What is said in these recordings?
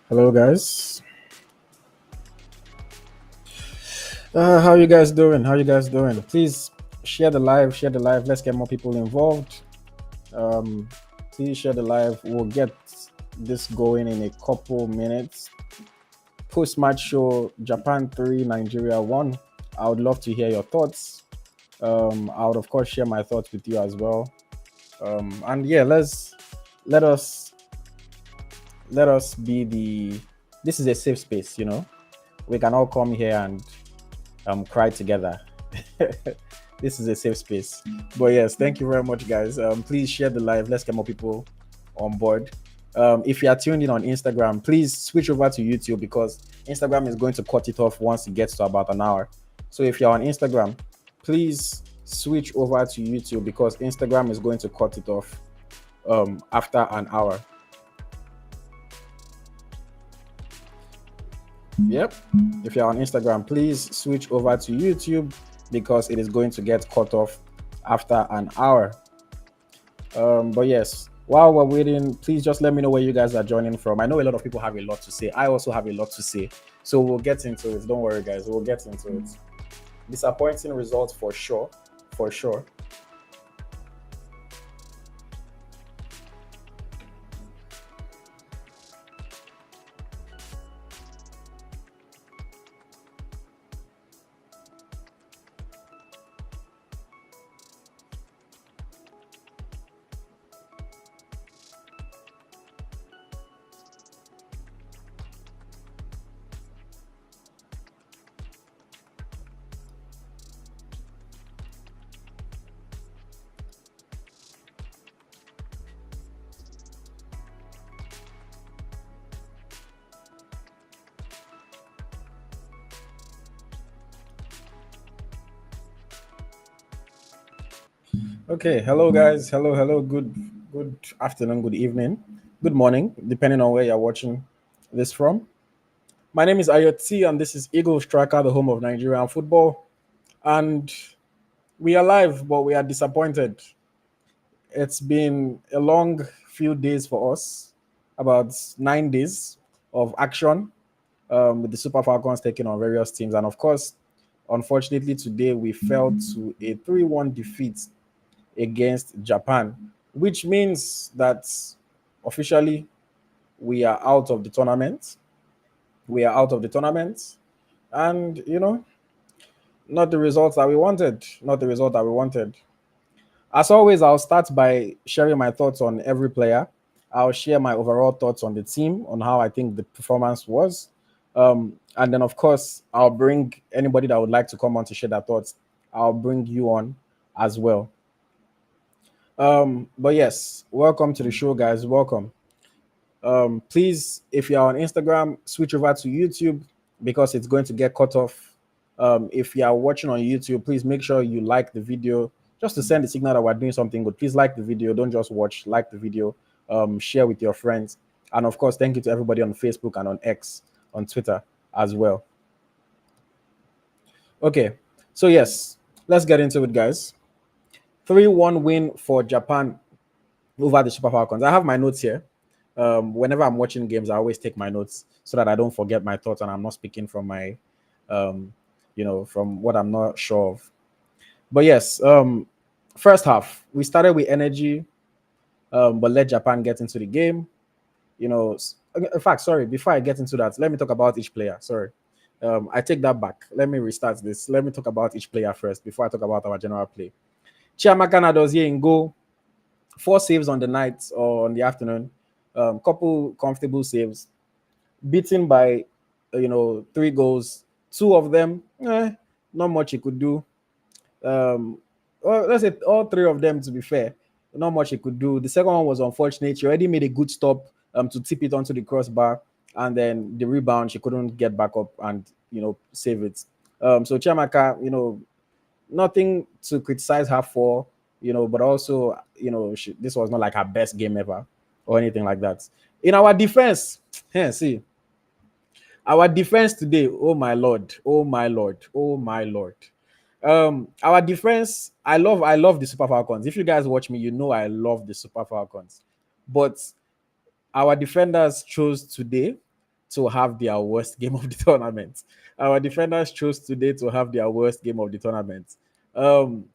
Hello, guys. How you guys doing? How you guys doing? Please share the live. Share the live. Let's get more people involved. Um, please share the live. We'll get this going in a couple minutes. Post-match show: Japan 3, Nigeria 1. I would love to hear your thoughts. I would of course share my thoughts with you as well. And yeah, let us let us be the. This is a safe space. We can all come here and cry together. This is a safe space. But yes, thank you very much, guys. Please share the live. Let's get more people on board. If you are tuned in on Instagram, please switch over to YouTube because Instagram is going to cut it off once it gets to about an hour. So if you're on Instagram, please switch over to YouTube because Instagram is going to cut it off after an hour. Yep. If you're on Instagram, please switch over to YouTube because it is going to get cut off after an hour. But yes, while we're waiting, please just let me know where you guys are joining from. I know a lot of people have a lot to say. I also have a lot to say. So we'll get into it. Don't worry, guys. We'll get into it. Disappointing results for sure. For sure. Okay, hello guys. Hello. Good afternoon, good evening, good morning, depending on where you're watching this from. My name is Ayoti, and this is EaglesTracker, the home of Nigerian football. And we are live, but we are disappointed. It's been a long few days for us, about 9 days of action with the Super Falcons taking on various teams. And of course, unfortunately, today we fell to a 3-1 defeat against Japan, which means that officially we are out of the tournament. We are out of the tournament. And, not the results that we wanted. Not the result that we wanted. As always, I'll start by sharing my thoughts on every player. I'll share my overall thoughts on the team, on how I think the performance was. And then, of course, I'll bring anybody that would like to come on to share their thoughts. I'll bring you on as well. But yes, welcome to the show, guys. Welcome. Please, if you're on Instagram, switch over to YouTube because it's going to get cut off. If you are watching on YouTube, please make sure you like the video just to send the signal that we're doing something good. Please like the video. Don't just watch, like the video, share with your friends. And of course, thank you to everybody on Facebook and on X, on Twitter as well. Okay, so yes, let's get into it, guys. 3-1 win for Japan over the Super Falcons. I have my notes here. Whenever I'm watching games, I always take my notes so that I don't forget my thoughts and I'm not speaking from my, from what I'm not sure of. But yes, first half, we started with energy, but let Japan get into the game. In fact, sorry, before I get into that, let me talk about each player. Sorry. I take that back. Let me restart this. Let me talk about each player first before I talk about our general play. Chiamaka Nadozie in goal, 4 saves on the night or on the afternoon, couple comfortable saves, beaten by 3 goals. Two of them, not much he could do. Well, let's say all three of them, to be fair, not much he could do. The second one was unfortunate. She already made a good stop to tip it onto the crossbar, and then the rebound she couldn't get back up and save it. So Chiamaka, nothing to criticize her for, but also, this was not like her best game ever or anything like that. In our defense, see, our defense today, oh my lord, oh my lord, oh my lord. Our defense, I love the Super Falcons. If you guys watch me, you know I love the Super Falcons. But our defenders chose today to have their worst game of the tournament. Our defenders chose today to have their worst game of the tournament. Um,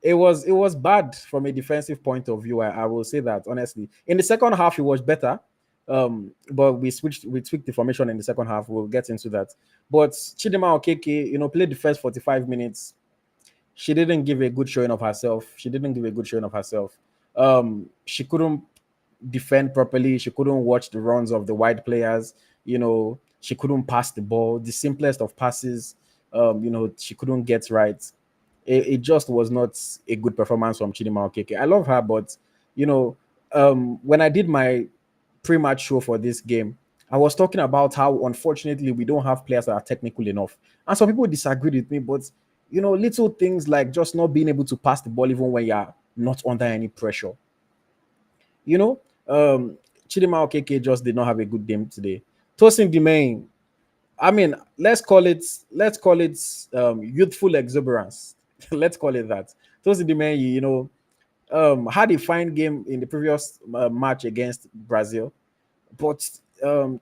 it was bad from a defensive point of view. I will say that honestly. In the second half, it was better. But we tweaked the formation in the second half. We'll get into that. But Chidima Okeke, played the first 45 minutes. She didn't give a good showing of herself. She didn't give a good showing of herself. She couldn't defend properly. She couldn't watch the runs of the wide players. She couldn't pass the ball. The simplest of passes, she couldn't get right. It just was not a good performance from Chidima Okeke. I love her, but you know, when I did my pre-match show for this game, I was talking about how unfortunately we don't have players that are technical enough, and some people disagreed with me. But little things like just not being able to pass the ball even when you're not under any pressure. You know, um, Chidima Okeke just did not have a good game today. Tosin Dimein, I mean, let's call it youthful exuberance. Let's call it that. Tosin Dimein, had a fine game in the previous match against Brazil, but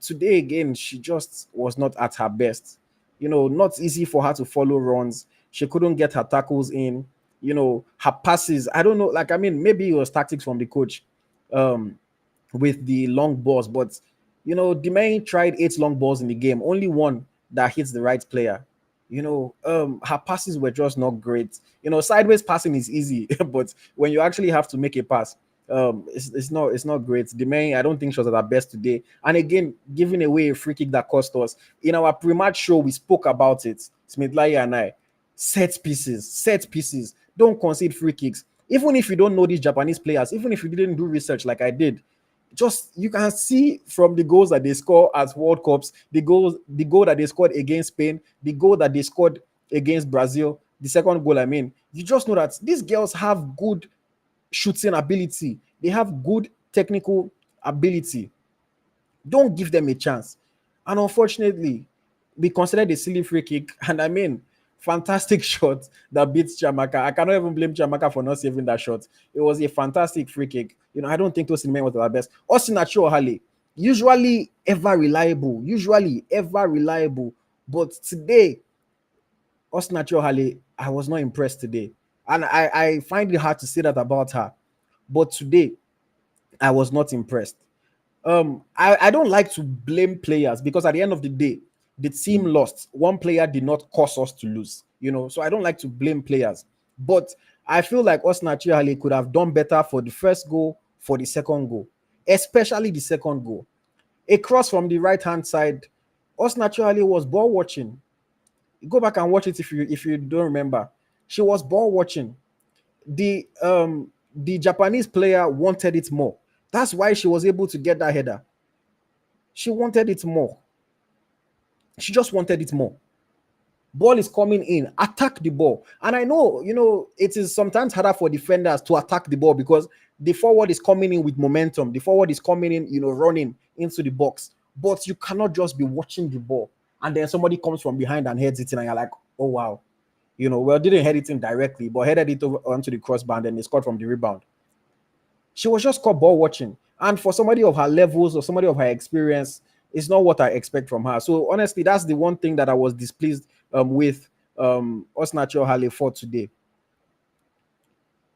today again, she just was not at her best. Not easy for her to follow runs. She couldn't get her tackles in. Her passes. I don't know. Like, I mean, maybe it was tactics from the coach. Um, with the long balls. But Demain tried 8 long balls in the game, only one that hits the right player. Her passes were just not great. Sideways passing is easy, but when you actually have to make a pass, it's not great. Demain, I don't think she was at her best today. And again, giving away a free kick that cost us. In our pre-match show, we spoke about it. Smith-Lai and I. Set pieces, set pieces. Don't concede free kicks. Even if you don't know these Japanese players, even if you didn't do research like I did, just you can see from the goals that they score at World Cups, the goal that they scored against Spain, the goal that they scored against Brazil, the second goal, I mean, you just know that these girls have good shooting ability, they have good technical ability. Don't give them a chance. And unfortunately, we considered a silly free kick. And I mean, fantastic shot that beats Chamaka. I cannot even blame Chamaka for not saving that shot. It was a fantastic free kick. I don't think those men was our best. Osinachi Ohale, usually ever reliable. But today, Osinachi Ohale, I was not impressed today. And I find it hard to say that about her. But today, I was not impressed. I don't like to blame players because at the end of the day, the team lost. One player did not cause us to lose, so I don't like to blame players. But I feel like Osinachi Ali could have done better for the first goal, for the second goal, especially the second goal. A cross from the right hand side. Osinachi Ali was ball watching. Go back and watch it if you don't remember. She was ball watching. The Japanese player wanted it more. That's why she was able to get that header. She wanted it more. She just wanted it more. Ball is coming in, attack the ball. And I know, it is sometimes harder for defenders to attack the ball because the forward is coming in with momentum. The forward is coming in, running into the box. But you cannot just be watching the ball and then somebody comes from behind and heads it in and you're like, oh wow. Well, didn't head it in directly, but headed it over onto the crossbar and then they scored from the rebound. She was just caught ball watching. And for somebody of her levels or somebody of her experience, it's not what I expect from her. So honestly, that's the one thing that I was displeased with Osinachi Ohale for today.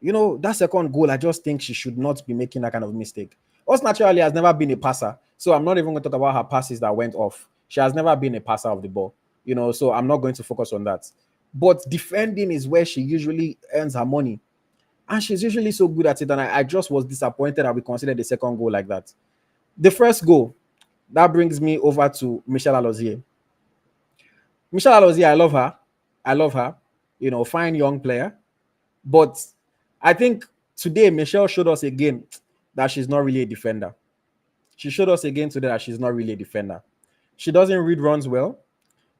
That second goal, I just think she should not be making that kind of mistake. Osinachi Ohale has never been a passer. So I'm not even going to talk about her passes that went off. She has never been a passer of the ball. So I'm not going to focus on that. But defending is where she usually earns her money. And she's usually so good at it. And I just was disappointed that we considered the second goal like that. The first goal, that brings me over to Michelle Alozie. Michelle Alozie, I love her. I love her. Fine young player. But I think today, Michelle showed us again that she's not really a defender. She showed us again today that she's not really a defender. She doesn't read runs well.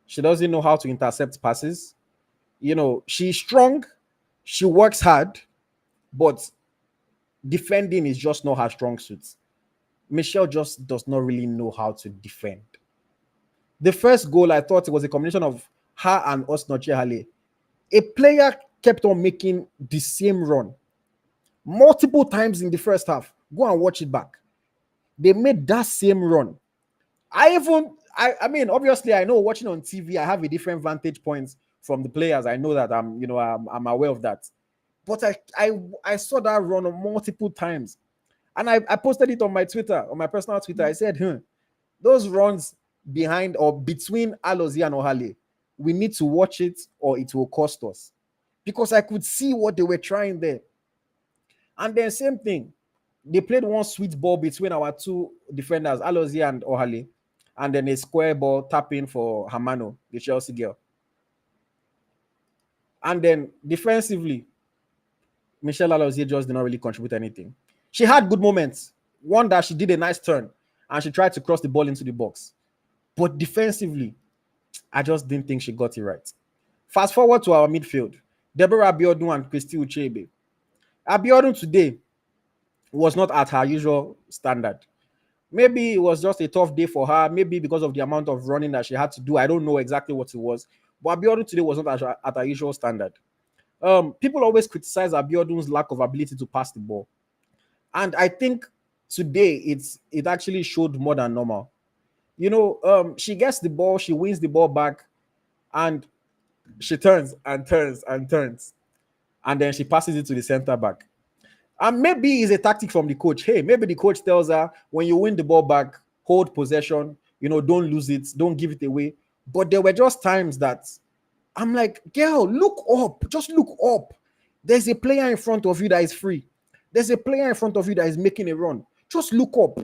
She doesn't know how to intercept passes. She's strong. She works hard. But defending is just not her strong suit. Michelle just does not really know how to defend. The first goal, I thought it was a combination of her and Osinachi Ohale. A player kept on making the same run multiple times in the first half. Go and watch it back. They made that same run. I I mean, obviously, I know watching on TV, I have a different vantage point from the players. I know that I'm aware of that. But I saw that run multiple times. And I posted it on my Twitter, on my personal Twitter. I said, those runs behind or between Alozie and Ohale, we need to watch it or it will cost us. Because I could see what they were trying there. And then same thing. They played one sweet ball between our two defenders, Alozie and Ohale, and then a square ball tapping for Hamano, the Chelsea girl. And then defensively, Michelle Alozie just did not really contribute anything. She had good moments. One that she did a nice turn and she tried to cross the ball into the box. But defensively, I just didn't think she got it right. Fast forward to our midfield. Deborah Abiodun and Christy Uchebe. Abiodun today was not at her usual standard. Maybe it was just a tough day for her. Maybe because of the amount of running that she had to do. I don't know exactly what it was. But Abiodun today was not at her usual standard. People always criticize Abiodun's lack of ability to pass the ball. And I think today it actually showed more than normal. She gets the ball, she wins the ball back, and she turns and turns and turns. And then she passes it to the center back. And maybe it's a tactic from the coach. Hey, maybe the coach tells her, when you win the ball back, hold possession, don't lose it, don't give it away. But there were just times that I'm like, girl, look up. Just look up. There's a player in front of you that is free. There's a player in front of you that is making a run. Just look up.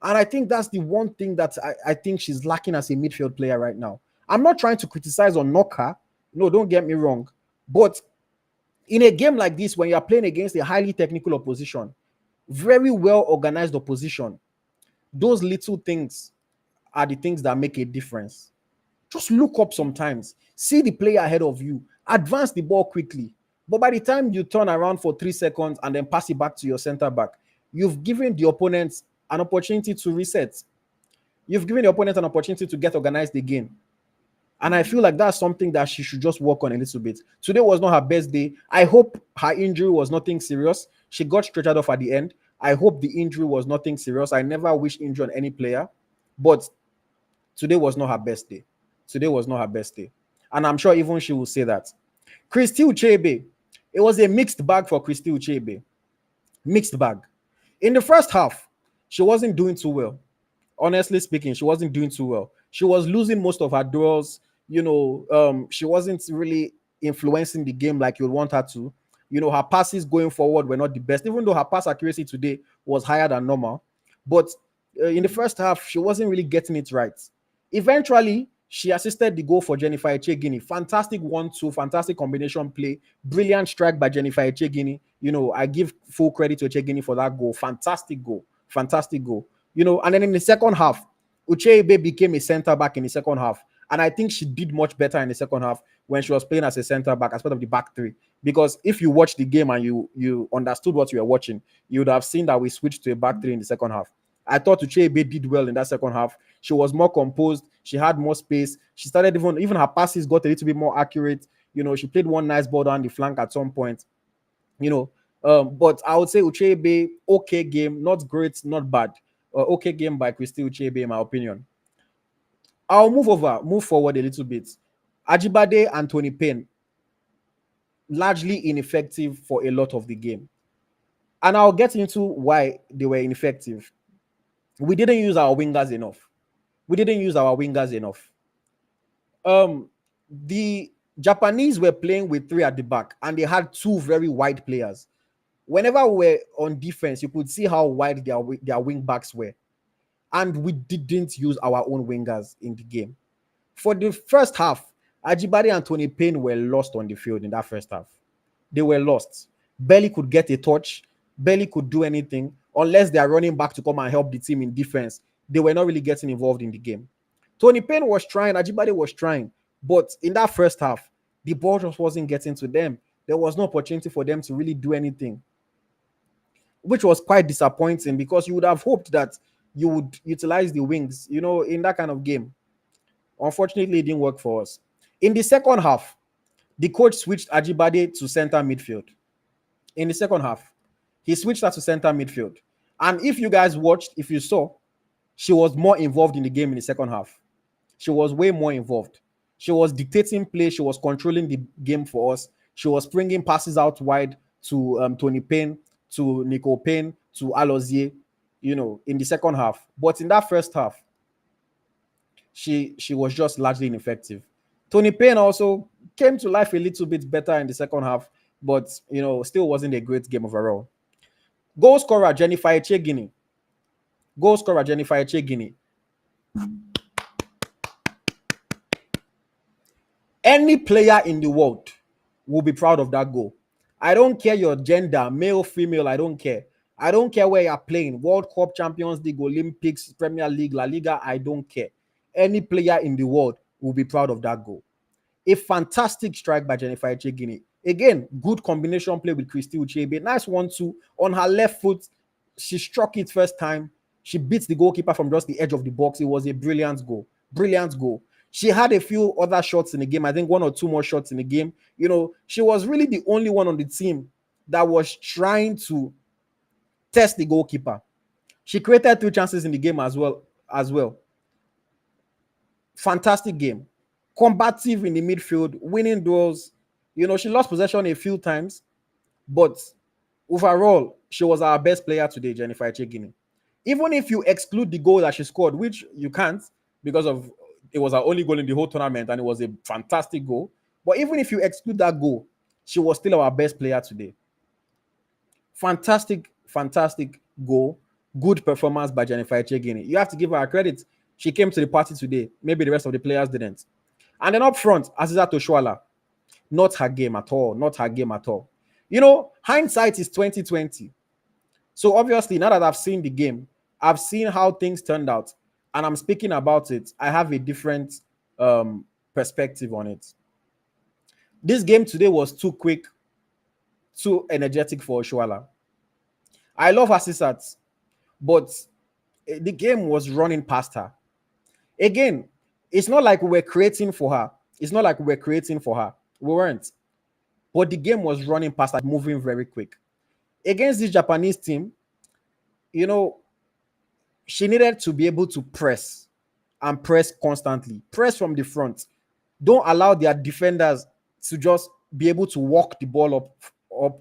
And I think that's the one thing that I think she's lacking as a midfield player right now. I'm not trying to criticize or knock her. No, don't get me wrong. But in a game like this, when you're playing against a highly technical opposition, very well organized opposition, those little things are the things that make a difference. Just look up sometimes. See the player ahead of you. Advance the ball quickly. But by the time you turn around for 3 seconds and then pass it back to your center back, you've given the opponent an opportunity to reset. You've given the opponent an opportunity to get organized again. And I feel like that's something that she should just work on a little bit. Today was not her best day. I hope her injury was nothing serious. She got stretchered off at the end. I hope the injury was nothing serious. I never wish injury on any player. But today was not her best day. Today was not her best day. And I'm sure even she will say that. Christy Uchebe. It was a mixed bag for Christy Uchebe. Mixed bag. In the first half, she wasn't doing too well. Honestly speaking, she wasn't doing too well. She was losing most of her duels. She wasn't really influencing the game like you'd want her to. Her passes going forward were not the best, even though her pass accuracy today was higher than normal. But in the first half, she wasn't really getting it right. Eventually, she assisted the goal for Jennifer Echegini. Fantastic 1-2, fantastic combination play. Brilliant strike by Jennifer Echegini. I give full credit to Echegini for that goal. Fantastic goal. Fantastic goal. And then in the second half, Ucheibe became a center back in the second half. And I think she did much better in the second half when she was playing as a center back as part of the back three. Because if you watch the game and you understood what you were watching, you would have seen that we switched to a back three in the second half. I thought Ucheibe did well in that second half. She was more composed. She had more space. She started even her passes got a little bit more accurate. She played one nice ball down the flank at some point. But I would say Ucheibe, okay game, not great, not bad. Okay game by Christy Ucheibe, in my opinion. I'll move forward a little bit. Ajibade and Tony Payne, largely ineffective for a lot of the game. And I'll get into why they were ineffective. We didn't use our wingers enough. The Japanese were playing with 3 at the back, and they had 2 very wide players. Whenever we were on defense, you could see how wide their wing backs were. And we didn't use our own wingers in the game. For the first half, Ajibade and Tony Payne were lost on the field in that first half. They were lost. Barely could get a touch, barely could do anything, unless they are running back to come and help the team in defense. They were not really getting involved in the game. Tony Payne was trying, Ajibade was trying, but in that first half, the ball just wasn't getting to them. There was no opportunity for them to really do anything, which was quite disappointing because you would have hoped that you would utilize the wings, in that kind of game. Unfortunately, it didn't work for us. In the second half, the coach switched Ajibade to center midfield. In the second half, he switched her to center midfield. And if you guys watched, if you saw, she was more involved in the game in the second half. She was way more involved. She was dictating play. She was controlling the game for us. She was bringing passes out wide to Tony Payne, to Nico Payne, to Alozie, in the second half. But in that first half, she was just largely ineffective. Tony Payne also came to life a little bit better in the second half, but still wasn't a great game overall. Goal scorer Jennifer Echegini. Goal scorer Jennifer Echegini. Any player in the world will be proud of that goal. I don't care your gender, male, female, I don't care. I don't care where you're playing. World Cup, Champions League, Olympics, Premier League, La Liga, I don't care. Any player in the world will be proud of that goal. A fantastic strike by Jennifer Echegini. Again, good combination play with Christy Uchebe. Nice 1-2 on her left foot. She struck it first time. She beats the goalkeeper from just the edge of the box. It was a brilliant goal. Brilliant goal. She had a few other shots in the game. I think 1 or 2 more shots in the game. She was really the only one on the team that was trying to test the goalkeeper. She created 3 chances in the game as well. Fantastic game. Combative in the midfield, winning duels. She lost possession a few times, but overall, she was our best player today, Jennifer Echegini. Even if you exclude the goal that she scored, which you can't because of it was her only goal in the whole tournament and it was a fantastic goal. But even if you exclude that goal, she was still our best player today. Fantastic goal. Good performance by Jennifer Echegini. You have to give her credit. She came to the party today. Maybe the rest of the players didn't. And then up front, Aziza Toshuala. Not her game at all. Not her game at all. Hindsight is 2020. So obviously, now that I've seen the game, I've seen how things turned out, and I'm speaking about it, I have a different perspective on it. This game today was too quick, too energetic for Oshuala. I love Asisat, but the game was running past her. Again, it's not like we were creating for her. We weren't. But the game was running past her, moving very quick. Against this Japanese team, she needed to be able to press and press constantly. Press from the front. Don't allow their defenders to just be able to walk the ball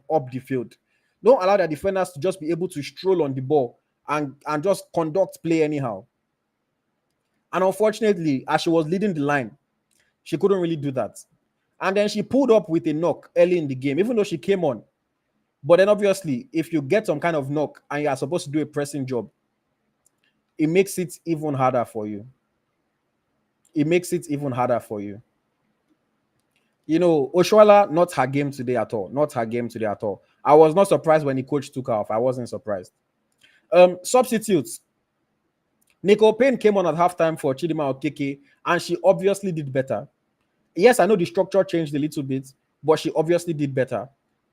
up the field. Don't allow their defenders to just be able to stroll on the ball and just conduct play anyhow. And unfortunately, as she was leading the line, she couldn't really do that. And then she pulled up with a knock early in the game, even though she came on. But then obviously, if you get some kind of knock and you are supposed to do a pressing job, it makes it even harder for you. Oshuala, not her game today at all. I was not surprised when the coach took her off. I wasn't surprised. Substitutes. Nico Payne came on at halftime for Chidima Okeke, and she obviously did better. Yes, I know the structure changed a little bit, but she obviously did better.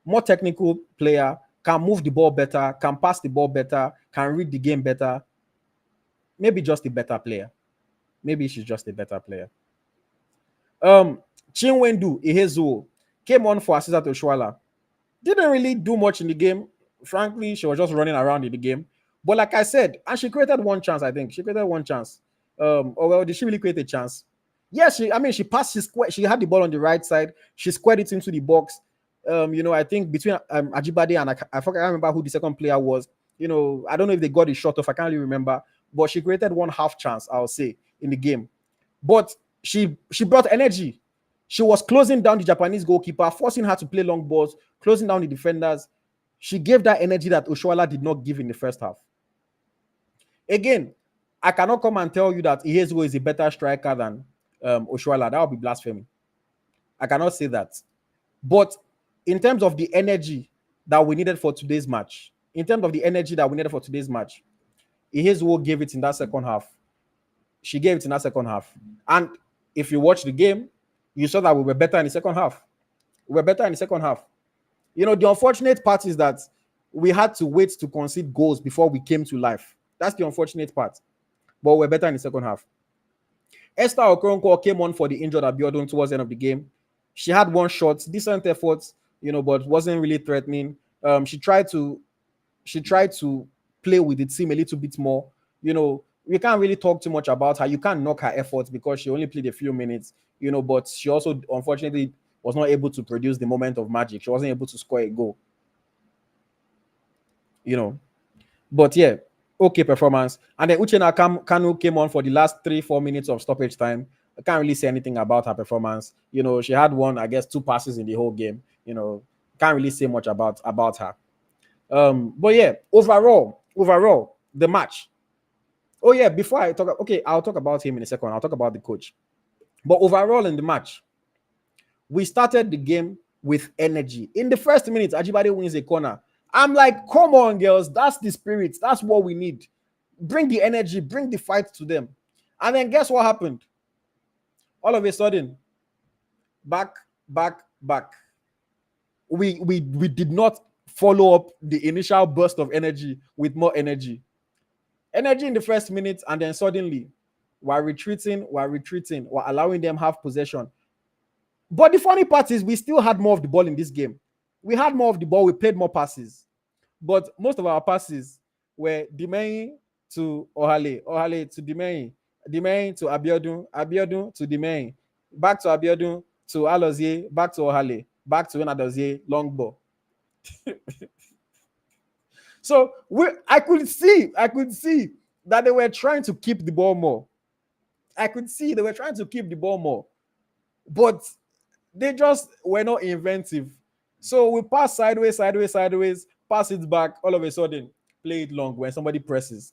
More technical player, can move the ball better, can pass the ball better, can read the game better. Maybe just a better player. Maybe she's just a better player. Chinwendu Ihezuo came on for Asisa Toshuala. Didn't really do much in the game. Frankly, she was just running around in the game. But like I said, and she created one chance, I think. She created one chance. Did she really create a chance? Yes, she passed, she had the ball on the right side. She squared it into the box. I think between Ajibade and I can't remember who the second player was. I don't know if they got a shot off. I can't really remember. But she created one half chance, I'll say, in the game. But she brought energy. She was closing down the Japanese goalkeeper, forcing her to play long balls, closing down the defenders. She gave that energy that Oshuala did not give in the first half. Again, I cannot come and tell you that Ihezuo is a better striker than Oshuala. That would be blasphemy. I cannot say that. But in terms of the energy that we needed for today's match, Ihezuo gave it in that second half. She gave it in that second half. And if you watch the game, you saw that we were better in the second half. The unfortunate part is that we had to wait to concede goals before we came to life. That's the unfortunate part. But we're better in the second half. Esther Okoronkwo came on for the injured Abiodun towards the end of the game. She had one shot, decent efforts, but wasn't really threatening. She tried to play with the team a little bit more. we can't really talk too much about her. You can't knock her efforts because she only played a few minutes, but she also unfortunately was not able to produce the moment of magic. She wasn't able to score a goal, you know. But yeah, okay performance. And then Uchenna Kanu came on for the last 3-4 minutes of stoppage time. I can't really say anything about her performance. She had I guess, 2 passes in the whole game. Can't really say much about her. But yeah, overall, the match. Oh yeah, before I talk, okay, I'll talk about him in a second. I'll talk about the coach. But overall in the match, we started the game with energy. In the first minute, Ajibade wins a corner. I'm like, come on, girls, that's the spirit. That's what we need. Bring the energy, bring the fight to them. And then guess what happened? All of a sudden, back. We did not follow up the initial burst of energy with more energy. Energy in the first minute, and then suddenly we're retreating, we're allowing them have possession. But the funny part is we still had more of the ball in this game. We had more of the ball, we played more passes. But most of our passes were Dimei to Ohale to Dimei to Abiodun to Dimei, back to Abiodun to Alozie, back to Ohale, back to Enadozie, long ball. So I could see that they were trying to keep the ball more. I could see they were trying to keep the ball more, but they just were not inventive. So we pass sideways, pass it back. All of a sudden, play it long when somebody presses.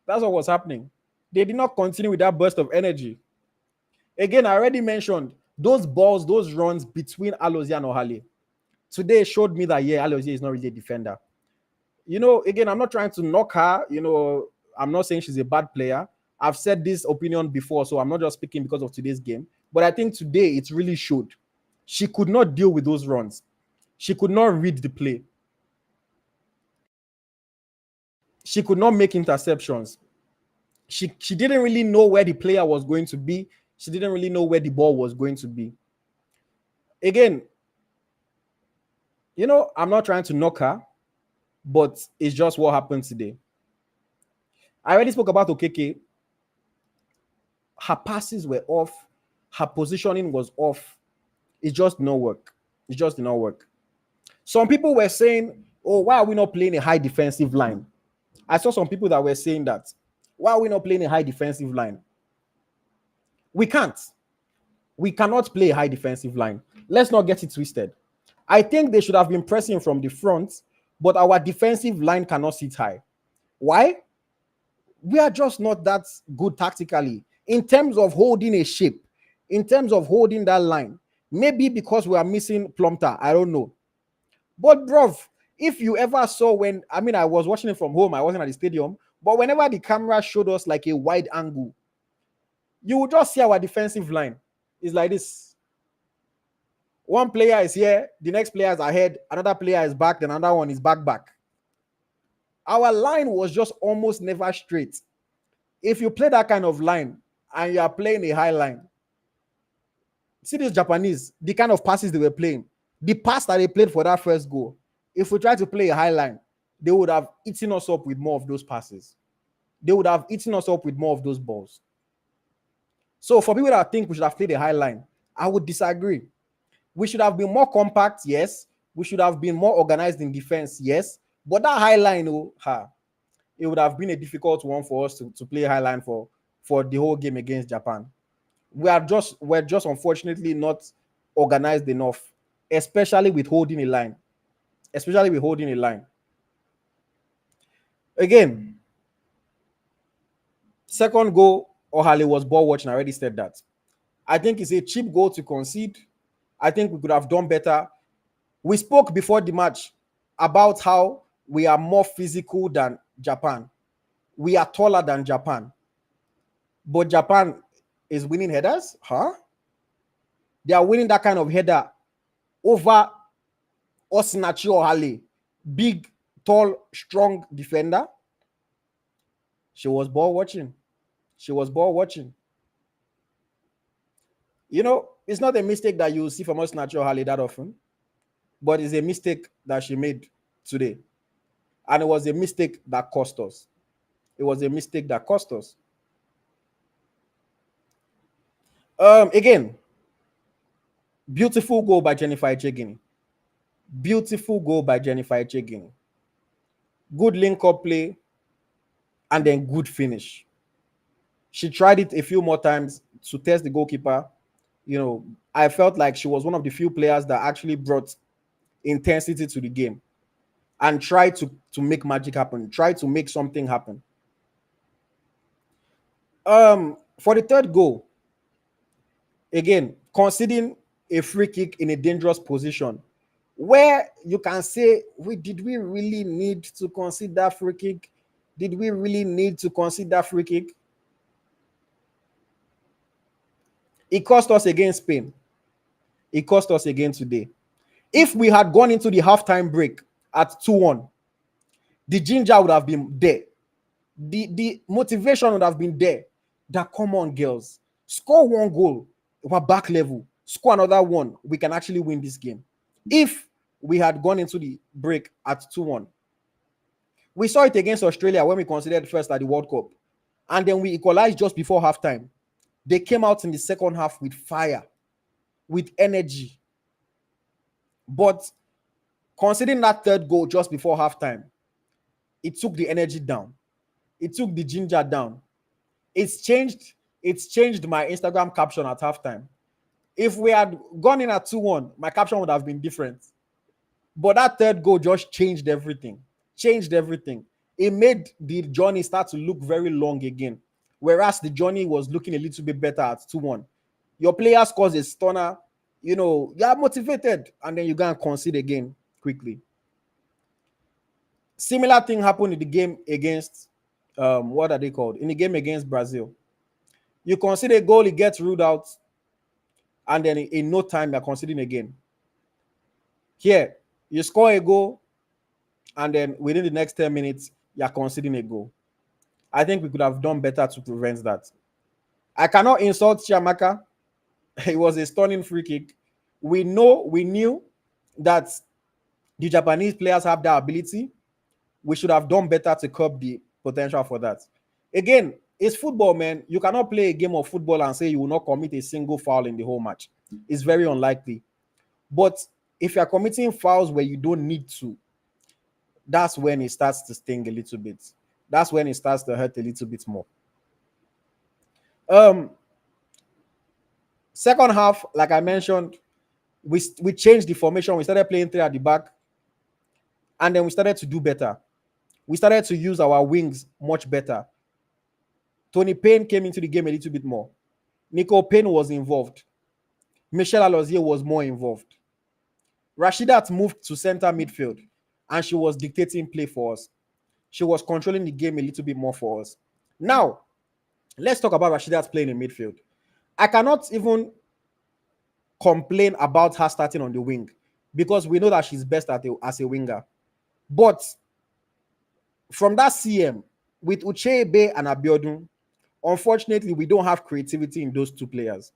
That's what was happening. They did not continue with that burst of energy. Again, I already mentioned those balls, those runs between Alozie and Ohale. Today showed me that, yeah, Alozie is not really a defender. Again, I'm not trying to knock her. I'm not saying she's a bad player. I've said this opinion before, so I'm not just speaking because of today's game. But I think today it really showed. She could not deal with those runs. She could not read the play. She could not make interceptions. She didn't really know where the player was going to be. She didn't really know where the ball was going to be. Again, I'm not trying to knock her, but it's just what happened today. I already spoke about Okeke. Her passes were off. Her positioning was off. It just did not work. It just did not work. Some people were saying, oh, why are we not playing a high defensive line? I saw some people that were saying that. Why are we not playing a high defensive line? We can't. We cannot play a high defensive line. Let's not get it twisted. I think they should have been pressing from the front, but our defensive line cannot sit high. Why? We are just not that good tactically in terms of holding a shape, in terms of holding that line. Maybe because we are missing Plumter, I don't know. But bruv, if you ever saw I was watching it from home, I wasn't at the stadium, but whenever the camera showed us like a wide angle, you would just see our defensive line. It's like this. One player is here, the next player is ahead, another player is back, then another one is back. Our line was just almost never straight. If you play that kind of line and you are playing a high line, see these Japanese, the kind of passes they were playing, the pass that they played for that first goal. If we try to play a high line, they would have eaten us up with more of those passes. They would have eaten us up with more of those balls. So for people that think we should have played a high line, I would disagree. We should have been more compact, yes. We should have been more organized in defense, yes. But that high line, it would have been a difficult one for us to play high line for the whole game against Japan. We're just unfortunately not organized enough, especially with holding a line. Again, second goal, Ohale was ball watching. I already said that. I think it's a cheap goal to concede. I think we could have done better. We spoke before the match about how we are more physical than Japan. We are taller than Japan. But Japan is winning headers? Huh? They are winning that kind of header over Osinachi Ohale. Big, tall, strong defender. She was ball watching. It's not a mistake that you see from Osinachi Ohale that often, but it's a mistake that she made today. And it was a mistake that cost us. it was a mistake that cost us. Again, beautiful goal by Jennifer Echegini. Beautiful goal by Jennifer Echegini. Good link-up play, and then good finish. She tried it a few more times to test the goalkeeper. I felt like she was one of the few players that actually brought intensity to the game and tried to make magic happen, tried to make something happen. For the third goal, again, conceding a free kick in a dangerous position where you can say, did we really need to concede that free kick? Did we really need to concede that free kick? It cost us against Spain. It cost us again today. If we had gone into the halftime break at 2-1, the ginger would have been there. The motivation would have been there. That, come on, girls, score one goal, we're back level. Score another one, we can actually win this game. If we had gone into the break at 2-1, we saw it against Australia when we considered first at the World Cup, and then we equalized just before halftime. They came out in the second half with fire, with energy. But considering that third goal just before halftime, it took the energy down. It took the ginger down. It's changed my Instagram caption at halftime. If we had gone in at 2-1, my caption would have been different. But that third goal just changed everything. It made the journey start to look very long again. Whereas the journey was looking a little bit better at 2-1. Your player scores a stunner, you are motivated, and then you go and concede again quickly. Similar thing happened in the game against, what are they called? In the game against Brazil. You concede a goal, it gets ruled out, and then in no time, you're conceding again. Here, you score a goal, and then within the next 10 minutes, you're conceding a goal. I think we could have done better to prevent that. I cannot insult Chiamaka. It was a stunning free kick. We knew that the Japanese players have that ability. We should have done better to curb the potential for that. Again, it's football, man. You cannot play a game of football and say you will not commit a single foul in the whole match. It's very unlikely. But if you're committing fouls where you don't need to, that's when it starts to sting a little bit. That's when it starts to hurt a little bit more. Second half, like I mentioned, we changed the formation. We started playing 3 at the back, and then we started to do better. We started to use our wings much better. Tony Payne came into the game a little bit more. Nico Payne was involved. Michelle Alozie was more involved. Rashidat moved to center midfield, and she was dictating play for us. She was controlling the game a little bit more for us. Now, let's talk about Rashidat playing in midfield. I cannot even complain about her starting on the wing because we know that she's best as a winger. But from that CM, with Uchebe and Abiodun, unfortunately, we don't have creativity in those two players.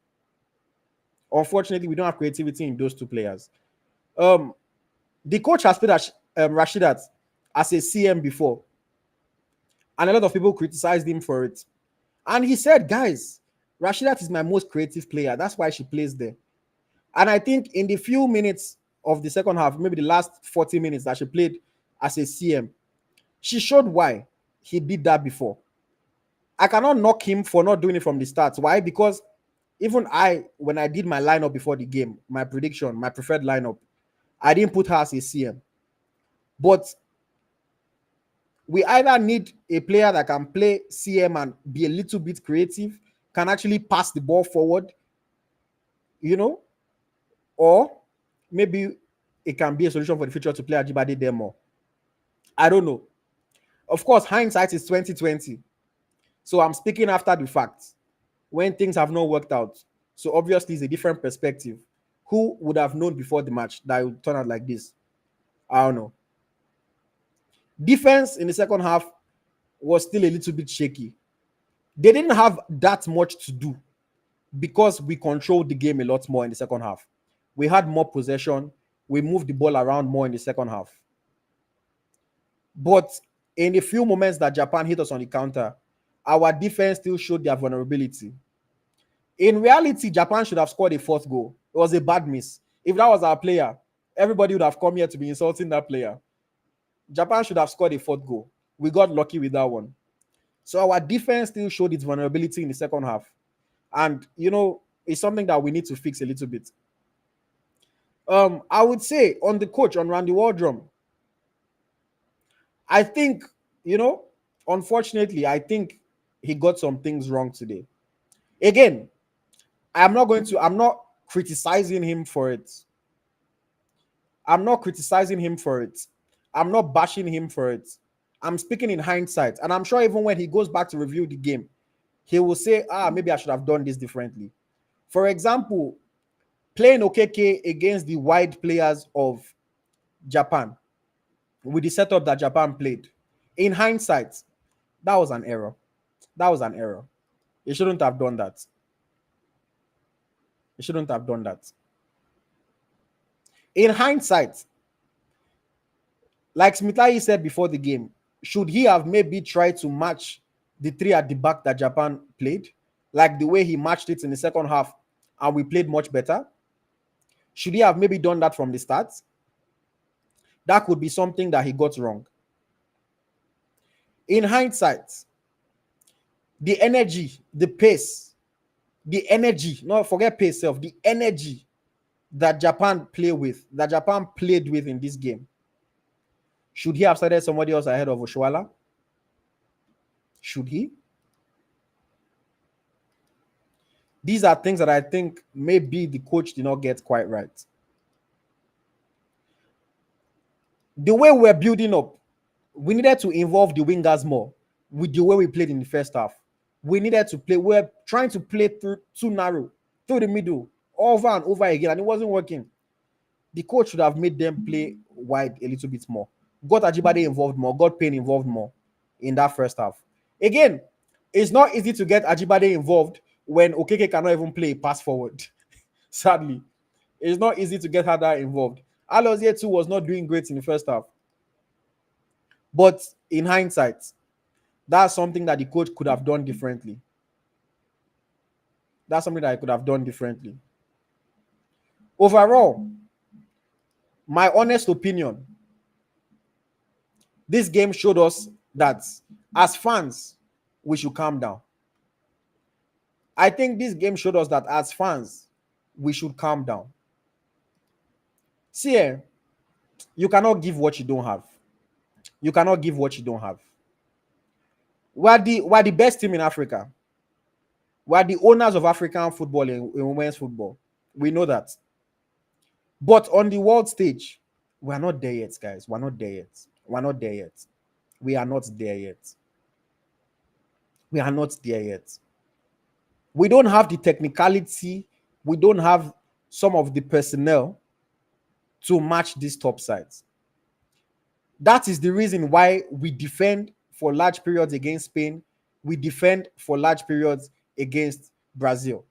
The coach has played Rashidat as a CM before, and a lot of people criticized him for it. And he said, guys, Rashidat is my most creative player. That's why she plays there. And I think in the few minutes of the second half, maybe the last 40 minutes that she played as a CM, she showed why he did that before. I cannot knock him for not doing it from the start. Why? Because even when I did my lineup before the game, my prediction, my preferred lineup, I didn't put her as a CM. But we either need a player that can play CM and be a little bit creative, can actually pass the ball forward, or maybe it can be a solution for the future to play Ajibade there more. I don't know. Of course, hindsight is 2020. So I'm speaking after the fact, when things have not worked out. So obviously it's a different perspective. Who would have known before the match that it would turn out like this? I don't know. Defense in the second half was still a little bit shaky. They didn't have that much to do because we controlled the game a lot more in the second half. We had more possession. We moved the ball around more in the second half. But in the few moments that Japan hit us on the counter, our defense still showed their vulnerability. In reality, Japan should have scored a fourth goal. It was a bad miss. If that was our player, everybody would have come here to be insulting that player. Japan should have scored a fourth goal. We got lucky with that one. So our defense still showed its vulnerability in the second half. And, it's something that we need to fix a little bit. I would say on the coach, on Randy Waldrum, I think, unfortunately, I think he got some things wrong today. Again, I'm not criticizing him for it. I'm not criticizing him for it. I'm not bashing him for it. I'm speaking in hindsight. And I'm sure even when he goes back to review the game, he will say, maybe I should have done this differently. For example, playing Okeke against the wide players of Japan with the setup that Japan played. In hindsight, that was an error. That was an error. He shouldn't have done that. He shouldn't have done that. In hindsight, like Smitlayi said before the game, should he have maybe tried to match the three at the back that Japan played? Like the way he matched it in the second half and we played much better? Should he have maybe done that from the start? That could be something that he got wrong. In hindsight, the energy, the pace, the energy, no, forget pace self, the energy that Japan played with in this game. Should he have started somebody else ahead of Oshuala? Should he? These are things that I think maybe the coach did not get quite right. The way we're building up, we needed to involve the wingers more with the way we played in the first half. We needed to play. We're trying to play too narrow, through the middle, over and over again, and it wasn't working. The coach should have made them play wide a little bit more. Got Ajibade involved more, got Payne involved more in that first half. Again, it's not easy to get Ajibade involved when Okeke cannot even play a pass forward. Sadly, it's not easy to get her that involved. Alozie too was not doing great in the first half. But in hindsight, that's something that the coach could have done differently. That's something that I could have done differently. Overall, my honest opinion, this game showed us that as fans, we should calm down. I think this game showed us that as fans, we should calm down. See, you cannot give what you don't have. You cannot give what you don't have. We're the best team in Africa. We're the owners of African football in women's football. We know that. But on the world stage, we're not there yet, guys. We're not there yet. We're not there yet. We are not there yet. We are not there yet. We don't have the technicality. We don't have some of the personnel to match these top sides. That is the reason why we defend for large periods against Spain. We defend for large periods against Brazil.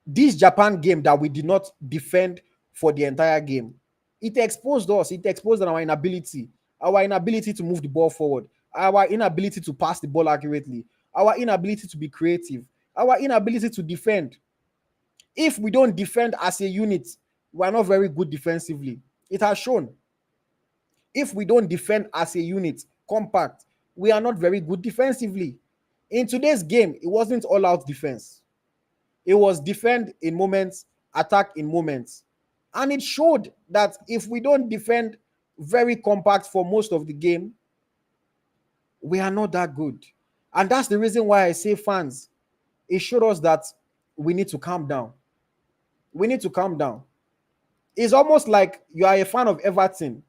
This Japan game that we did not defend for the entire game, it exposed us. It exposed our inability to move the ball forward, our inability to pass the ball accurately, our inability to be creative, our inability to defend. If we don't defend as a unit, we are not very good defensively. It has shown. If we don't defend as a unit, compact, we are not very good defensively. In today's game, it wasn't all-out defense. It was defend in moments, attack in moments. And it showed that if we don't defend very compact for most of the game, we are not that good. And that's the reason why I say, fans, it showed us that we need to calm down. We need to calm down. It's almost like you are a fan of Everton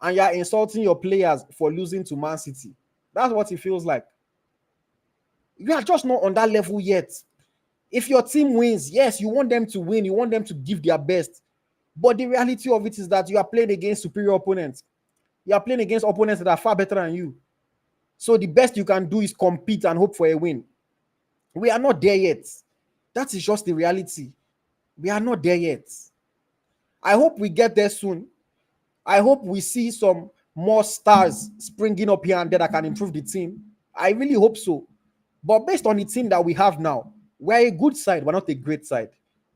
and you are insulting your players for losing to Man City. That's what it feels like. You are just not on that level yet. If your team wins, yes, you want them to win. You want them to give their best. But the reality of it is that you are playing against superior opponents. You are playing against opponents that are far better than you. So the best you can do is compete and hope for a win. We are not there yet. That is just the reality. We are not there yet. I hope we get there soon. I hope we see some more stars springing up here and there that can improve the team? I really hope so. But based on the team that we have now, we're a good side. We're not a great side.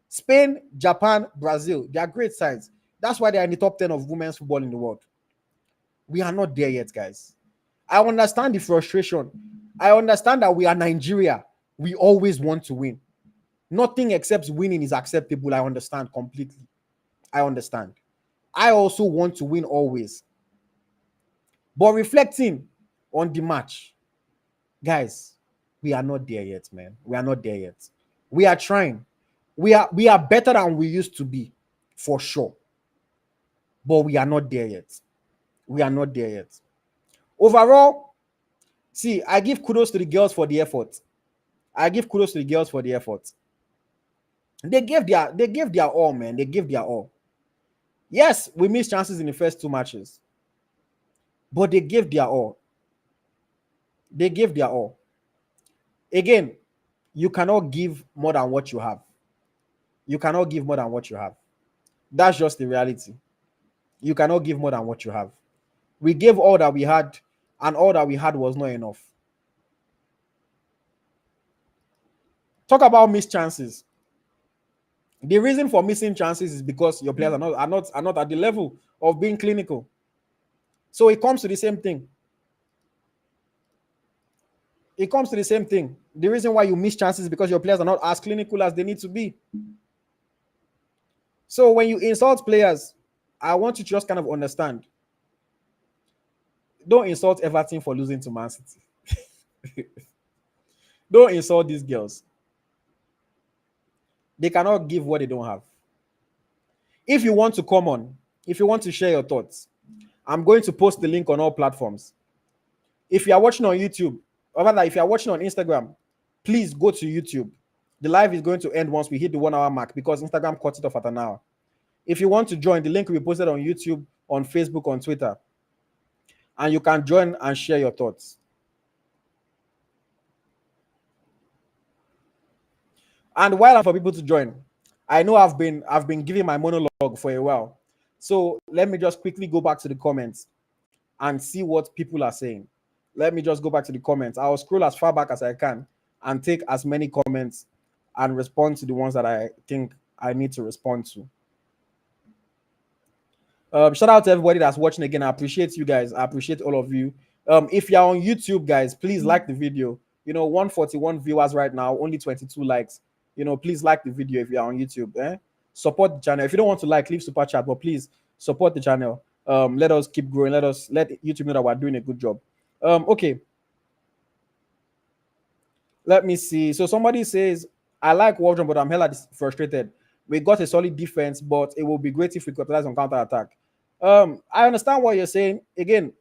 Spain, Japan, Brazil, they are great sides. That's why they are in the top 10 of women's football in the world. We are not there yet, guys. I understand the frustration. I understand that we are Nigeria. We always want to win. Nothing except winning is acceptable. I understand completely. I understand. I also want to win always. But reflecting on the match, guys, we are not there yet, man. We are not there yet. We are trying. We are better than we used to be, for sure. But we are not there yet. We are not there yet. Overall, see, I give kudos to the girls for the effort. I give kudos to the girls for the effort. They gave their all, man. They gave their all. Yes, we missed chances in the first two matches, but they gave their all. They gave their all. Again, you cannot give more than what you have. You cannot give more than what you have. That's just the reality. You cannot give more than what you have. We gave all that we had, and all that we had was not enough. Talk about missed chances. The reason for missing chances is because your players are not at the level of being clinical. So it comes to the same thing. It comes to the same thing. The reason why you miss chances is because your players are not as clinical as they need to be. So when you insult players, I want you to just kind of understand. Don't insult Everton for losing to Man City. Don't insult these girls. They cannot give what they don't have. If you want to come on, if you want to share your thoughts, I'm going to post the link on all platforms. If you are watching on YouTube, or rather, if you are watching on Instagram, please go to YouTube. The live is going to end once we hit the 1 hour mark because Instagram cuts it off at an hour. If you want to join, the link will be posted on YouTube, on Facebook, on Twitter. And you can join and share your thoughts. And while I'm for people to join, I know I've been giving my monologue for a while. So let me just quickly go back to the comments and see what people are saying. Let me just go back to the comments. I'll scroll as far back as I can and take as many comments and respond to the ones that I think I need to respond to. Shout out to everybody that's watching again. I appreciate you guys. I appreciate all of you. If you're on YouTube, guys, please like the video. 141 viewers right now, only 22 likes. Please like the video if you're on YouTube. Support the channel. If you don't want to leave super chat, but please support the channel. Let us keep growing. Let YouTube know that we're doing a good job. Okay. Let me see. So somebody says, I like Waldron, but I'm hella frustrated. We got a solid defense, but it will be great if we capitalize on counter-attack. I understand what you're saying. Again,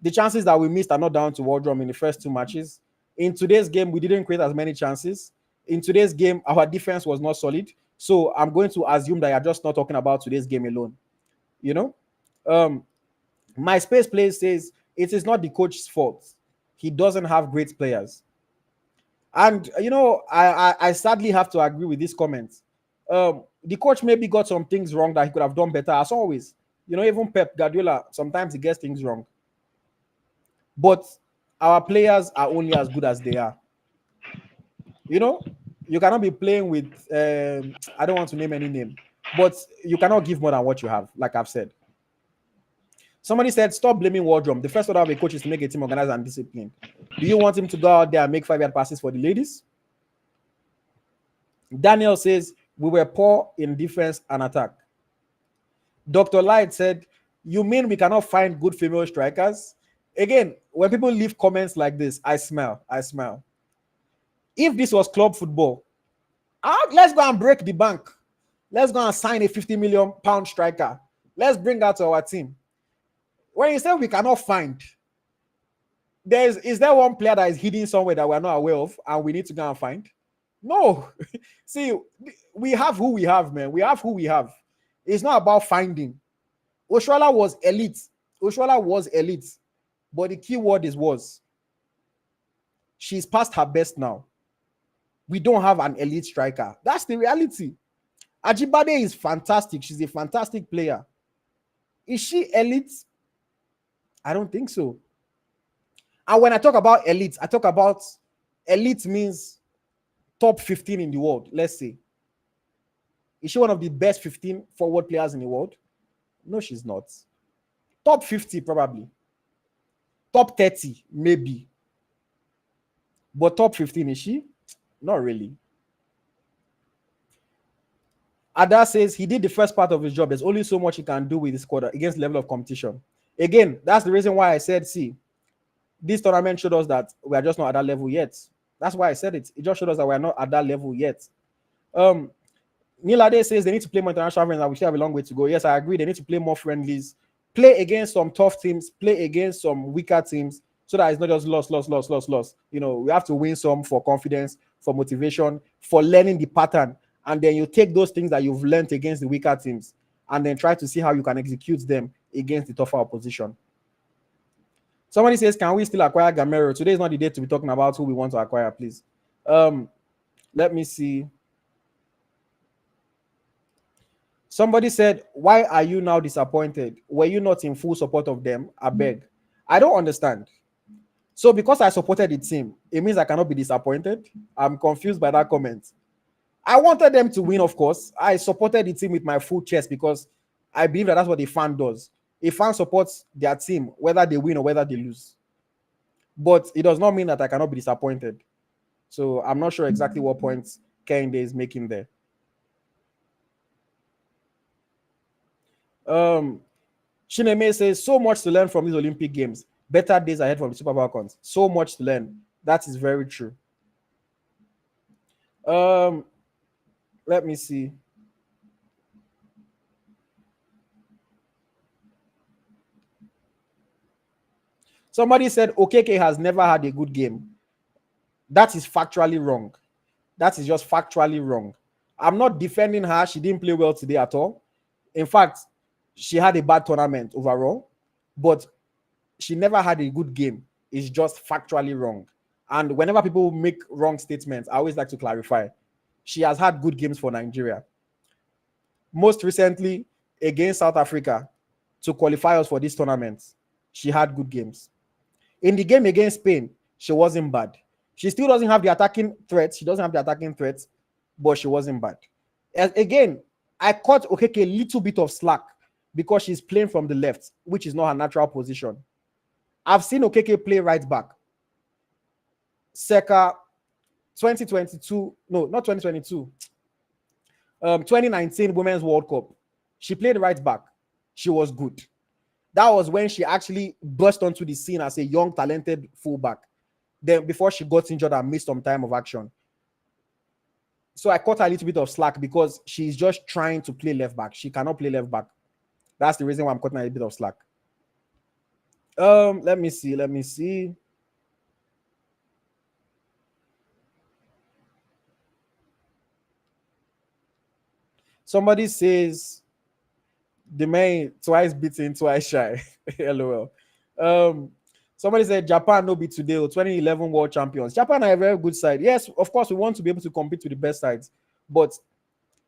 the chances that we missed are not down to Waldron in the first two matches. In today's game, we didn't create as many chances. In today's game, our defense was not solid. So I'm going to assume that you're just not talking about today's game alone. My space play says it is not the coach's fault. He doesn't have great players. And I sadly have to agree with this comment. The coach maybe got some things wrong that he could have done better, as always. Even Pep Guardiola, sometimes he gets things wrong. But our players are only as good as they are. You cannot be playing with, I don't want to name any name, but you cannot give more than what you have, like I've said. Somebody said, stop blaming Wardrum. The first order of a coach is to make a team organized and disciplined. Do you want him to go out there and make 5-yard passes for the ladies? Daniel says, we were poor in defense and attack. Dr. Light said, you mean we cannot find good female strikers? Again, when people leave comments like this, I smile. If this was club football, let's go and break the bank. Let's go and sign a 50 million pound striker. Let's bring that to our team. When you say we cannot find, is there one player that is hidden somewhere that we're not aware of and we need to go and find? No. See, we have who we have, man. We have who we have. It's not about finding. Oshoala was elite. But the key word is was. She's past her best now. We don't have an elite striker. That's the reality. Ajibade is fantastic. She's a fantastic player. Is she elite? I don't think so. And when I talk about elite, I talk about elite means top 15 in the world, let's say. Is she one of the best 15 forward players in the world? No, she's not. Top 50, probably. Top 30, maybe. But top 15, is she? Not really. Ada says he did the first part of his job. There's only so much he can do with his squad against the level of competition. Again, that's the reason why I said, see, this tournament showed us that we are just not at that level yet. That's why I said it. It just showed us that we are not at that level yet. Nilade says they need to play more international friends and we still have a long way to go. Yes, I agree. They need to play more friendlies, play against some tough teams, play against some weaker teams, so that it's not just loss. You know, we have to win some for confidence, for motivation, for learning the pattern. And then you take those things that you've learned against the weaker teams and then try to see how you can execute them against the tougher opposition. Somebody says, can we still acquire Gamero? Today is not the day to be talking about who we want to acquire, please. Let me see. Somebody said, why are you now disappointed? Were you not in full support of them? I beg. I don't understand. So because I supported the team, it means I cannot be disappointed? I'm confused by that comment. I wanted them to win, of course. I supported the team with my full chest because I believe that that's what a fan does. A fan supports their team, whether they win or whether they lose. But it does not mean that I cannot be disappointed. So I'm not sure exactly what points Kehinde is making there. Chineme says, so much to learn from these Olympic Games. Better days ahead from the Super Falcons. So much to learn. That is very true. Let me see. Somebody said Okeke has never had a good game. That is factually wrong. That is just factually wrong. I'm not defending her. She didn't play well today at all. In fact, she had a bad tournament overall, but she never had a good game. It's just factually wrong. And whenever people make wrong statements, I always like to clarify. She has had good games for Nigeria. Most recently, against South Africa, to qualify us for this tournament, she had good games. In the game against Spain, she wasn't bad. She still doesn't have the attacking threat. She doesn't have the attacking threat, but she wasn't bad. Again, I caught Okeke a little bit of slack because she's playing from the left, which is not her natural position. I've seen Okeke play right back. Circa 2022, no, not 2022. 2019 Women's World Cup. She played right back. She was good. That was when she actually burst onto the scene as a young, talented fullback. Then before she got injured and missed some time of action. So I caught her a little bit of slack because she's just trying to play left back. She cannot play left back. That's the reason why I'm cutting her a bit of slack. Let me see. Somebody says the man twice beaten, twice shy. LOL. Somebody said Japan no be today, 2011 world champions. Japan are a very good side. Yes, of course, we want to be able to compete with the best sides, but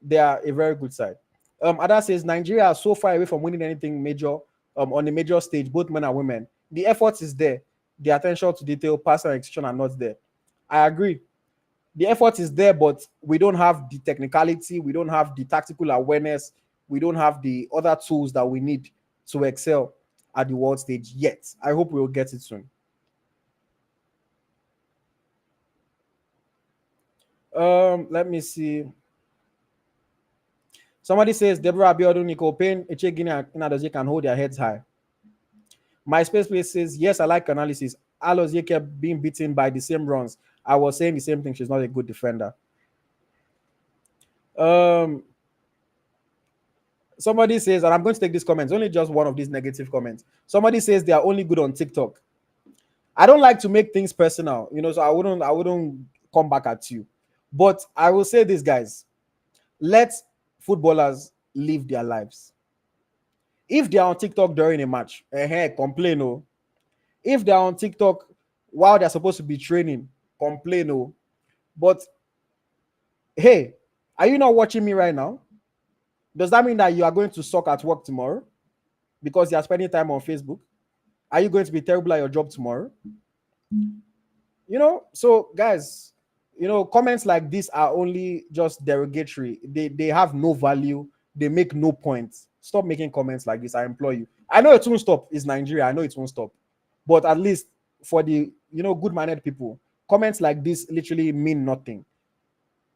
they are a very good side. Ada says Nigeria are so far away from winning anything major on a major stage, both men and women. The effort is there. The attention to detail, pass and execution are not there. I agree. The effort is there, but we don't have the technicality, we don't have the tactical awareness, we don't have the other tools that we need to excel at the world stage yet. I hope we'll get it soon. Let me see. Somebody says Deborah Abiodun, Nicole Payne, Echegini, and Inadozie can hold their heads high. My space place says, yes, I like analysis. Alozie kept being beaten by the same runs. I was saying the same thing. She's not a good defender. Somebody says, and I'm going to take these comments, only just one of these negative comments. Somebody says they are only good on TikTok. I don't like to make things personal, so I wouldn't come back at you. But I will say this, guys. Let footballers live their lives. If they are on TikTok during a match, complain. Oh. If they are on TikTok while they're supposed to be training, complain. Oh. But hey, are you not watching me right now? Does that mean that you are going to suck at work tomorrow because you are spending time on Facebook? Are you going to be terrible at your job tomorrow? So guys, comments like this are only just derogatory. They have no value. They make no point. Stop making comments like this, I implore you. I know it won't stop. It's Nigeria. I know it won't stop. But at least for the good-mannered people, comments like this literally mean nothing.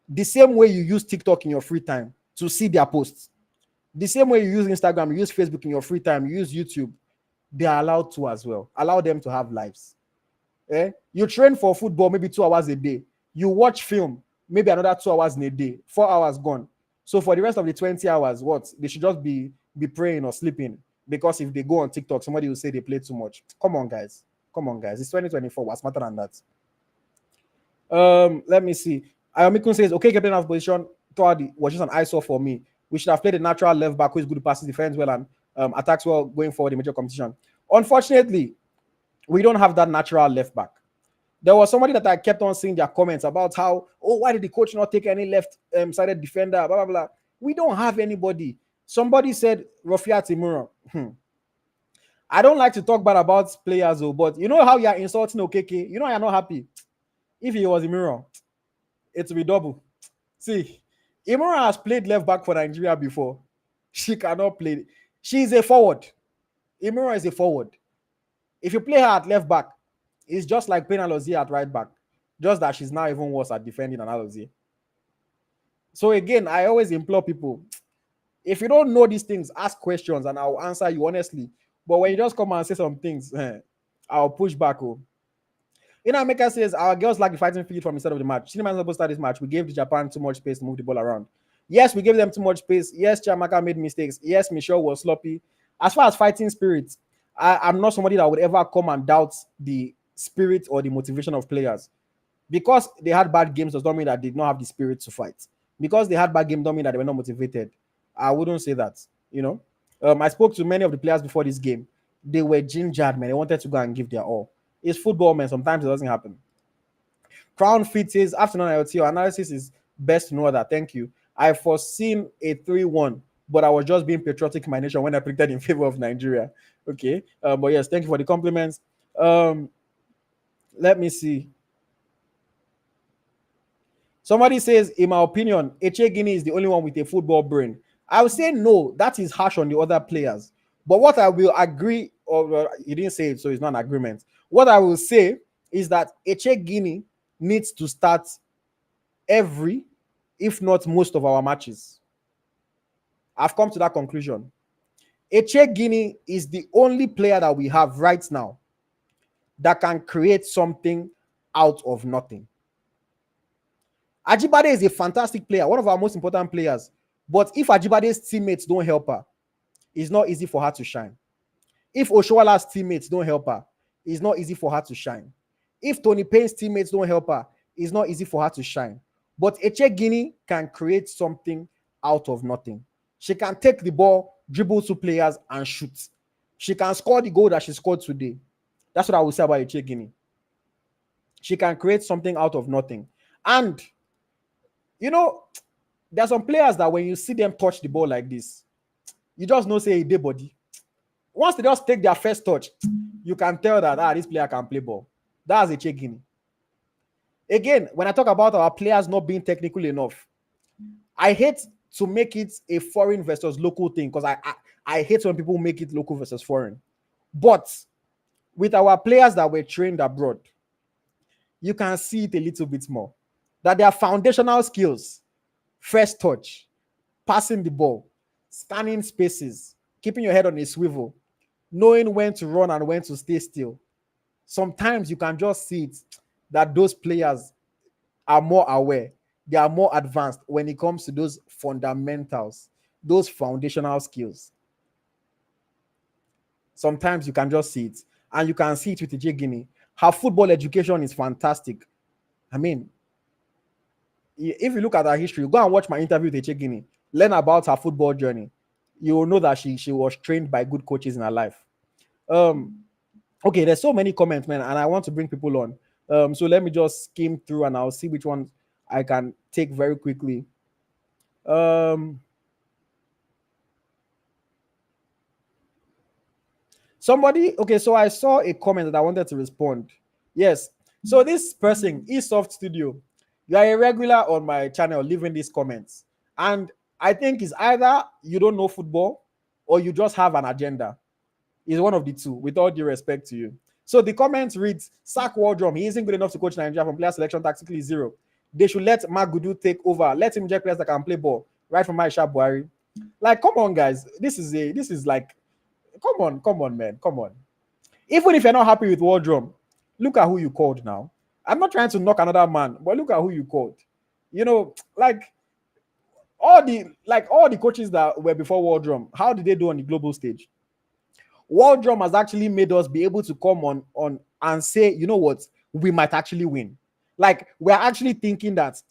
The same way you use TikTok in your free time to see their posts, the same way you use Instagram, you use Facebook in your free time, you use YouTube, they are allowed to as well. Allow them to have lives. You train for football maybe 2 hours a day. You watch film maybe another 2 hours in a day. 4 hours gone. So for the rest of the 20 hours, what? They should just be praying or sleeping. Because if they go on TikTok, somebody will say they play too much. Come on, guys. Come on, guys. It's 2024. What's smarter than that? Let me see. Ayomikun says, okay, captain of position throughout the was just an ISO for me. We should have played a natural left back who is good to passes, defense well, and attacks well going forward in major competition. Unfortunately, we don't have that natural left back. There was somebody that I kept on seeing their comments about how, oh, why did the coach not take any left-sided defender, blah, blah, blah. We don't have anybody. Somebody said Rofia Timura. I don't like to talk bad about players, though, but you know how you're insulting Okeke? You know you're not happy. If he was Imura, it would be double. See, Imura has played left back for Nigeria before. She cannot play. She is a forward. Imura is a forward. If you play her at left back, it's just like playing Alozie at right back. Just that she's now even worse at defending than Alozie. So again, I always implore people, if you don't know these things, ask questions and I'll answer you honestly. But when you just come and say some things, I'll push back. Oh. Ameka says, our girls lack the fighting field from the start of the match. Cinema supposed to start this match. We gave the Japan too much space to move the ball around. Yes, we gave them too much space. Yes, Chiamaka made mistakes. Yes, Michelle was sloppy. As far as fighting spirit, I'm not somebody that would ever come and doubt the spirit or the motivation of players. Because they had bad games does not mean that they did not have the spirit to fight. Because they had bad games don't mean that they were not motivated. I wouldn't say that, I spoke to many of the players before this game. They were gingered, man. They wanted to go and give their all. It's football, man. Sometimes it doesn't happen. Crown Fit says, afternoon IoT, your analysis is best to know that. Thank you. I foreseen a 3-1, but I was just being patriotic in my nation when I predicted in favor of Nigeria. Okay. But yes, thank you for the compliments. Let me see. Somebody says, in my opinion, Eche Guinea is the only one with a football brain. I would say no, that is harsh on the other players. But what I will agree, or he didn't say it, so it's not an agreement. What I will say is that Eche Guinea needs to start every, if not most of our matches. I've come to that conclusion. Eche Guinea is the only player that we have right now that can create something out of nothing. Ajibade is a fantastic player, one of our most important players. But if Ajibade's teammates don't help her, it's not easy for her to shine. If Oshowala's teammates don't help her, it's not easy for her to shine. If Tony Payne's teammates don't help her, it's not easy for her to shine. But Eche Guinea can create something out of nothing. She can take the ball, dribble two players, and shoot. She can score the goal that she scored today. That's what I will say about Eche Guinea. She can create something out of nothing. And, there are some players that when you see them touch the ball like this, you just know, say, they body. Once they just take their first touch, you can tell that this player can play ball. That's Eche Guinea. Again, when I talk about our players not being technical enough, I hate to make it a foreign versus local thing because I hate when people make it local versus foreign. But with our players that were trained abroad, you can see it a little bit more. That their foundational skills, first touch, passing the ball, scanning spaces, keeping your head on a swivel, knowing when to run and when to stay still. Sometimes you can just see it that those players are more aware. They are more advanced when it comes to those fundamentals, those foundational skills. Sometimes you can just see it. And you can see it with Eche Guinea. Her football education is fantastic. I mean, if you look at her history, go and watch my interview with Eche Guinea, learn about her football journey. You will know that she was trained by good coaches in her life. Okay, there's so many comments, man, and I want to bring people on. So let me just skim through and I'll see which ones I can take very quickly. Somebody, okay, so I saw a comment that I wanted to respond. Yes. So this person, eSoft Studio, you are a regular on my channel leaving these comments. And I think it's either you don't know football or you just have an agenda. It's one of the two, with all due respect to you. So the comment reads, sack Waldrum. He isn't good enough to coach Nigeria from player selection tactically zero. They should let Magudu take over. Let him get players that can play ball. Right from Aisha Buhari. Like, come on, guys. This is like, come on, man. Come on. Even if you're not happy with Waldrum, look at who you called now. I'm not trying to knock another man, but look at who you called. You know, all the coaches that were before Waldrum, how did they do on the global stage? Waldrum has actually made us be able to come on and say, you know what, we might actually win. Like, we're actually thinking that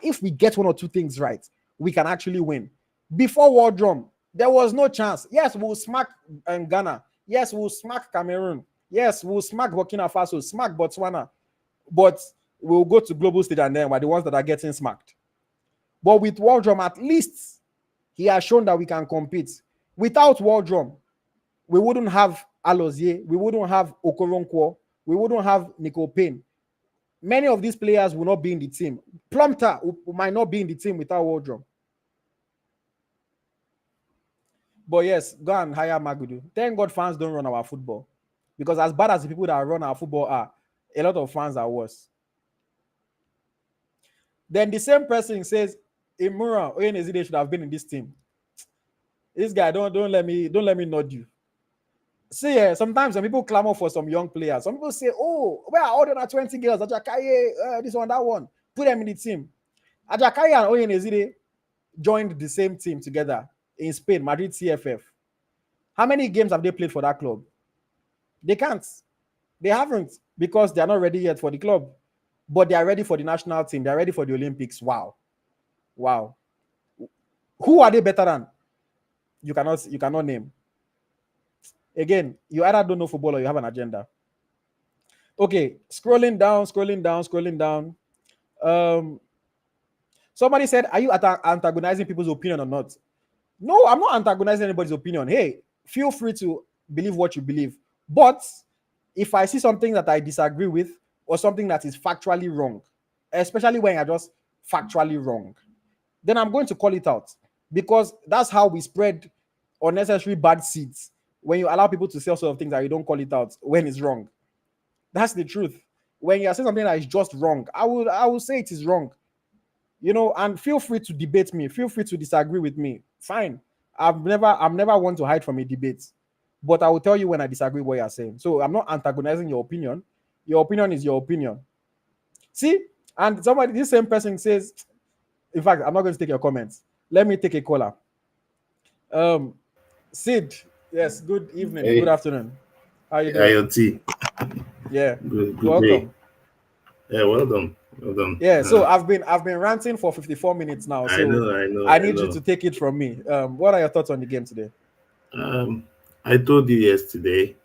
if we get one or two things right, we can actually win. Before Waldrum, there was no chance. Yes, we'll smack Ghana. Yes, we'll smack Cameroon. Yes, we'll smack Burkina Faso, smack Botswana. But we'll go to global stage and then we're the ones that are getting smacked. But with Waldrum, at least he has shown that we can compete. Without Waldrum, we wouldn't have Alozie, we wouldn't have Okoronkwo, we wouldn't have Nico Payne. Many of these players will not be in the team. Plumpter might not be in the team without Waldrum. But yes, go and hire Magudu. Thank God fans don't run our football. Because as bad as the people that run our football are, a lot of fans are worse. Then the same person says, Imura Oyenezide should have been in this team. This guy, don't let me nod you. See, sometimes when people clamor for some young players, some people say, oh, where are all the 20 girls? Ajakaye, this one, that one. Put them in the team. Ajakaye and Oyenezide joined the same team together in Spain, Madrid CFF. How many games have they played for that club? They can't. They haven't, because they are not ready yet for the club. But they are ready for the national team. They are ready for the Olympics. Wow. Who are they better than? You cannot name. Again, you either don't know football or you have an agenda. Okay, scrolling down. Somebody said, are you antagonizing people's opinion or not? No, I'm not antagonizing anybody's opinion. Hey, feel free to believe what you believe. But if I see something that I disagree with or something that is factually wrong, especially when you're just factually wrong, then I'm going to call it out, because that's how we spread unnecessary bad seeds. When you allow people to say sort of things that you don't call it out when it's wrong. That's the truth. When you're saying something that is just wrong, I will say it is wrong. You know, and feel free to debate me. Feel free to disagree with me. Fine. I'm never one to hide from a debate. But I will tell you when I disagree with what you're saying. So I'm not antagonizing your opinion. Your opinion is your opinion. See? And this same person says, in fact, I'm not going to take your comments. Let me take a caller. Sid, yes, good evening, Hey, good afternoon. How you doing? IoT. Yeah, Good day. welcome. Yeah, well done. Well done. Yeah, so I've been ranting for 54 minutes now, I so know, I know, I I need you know. to take it from me. What are your thoughts on the game today? Um, I told you yesterday,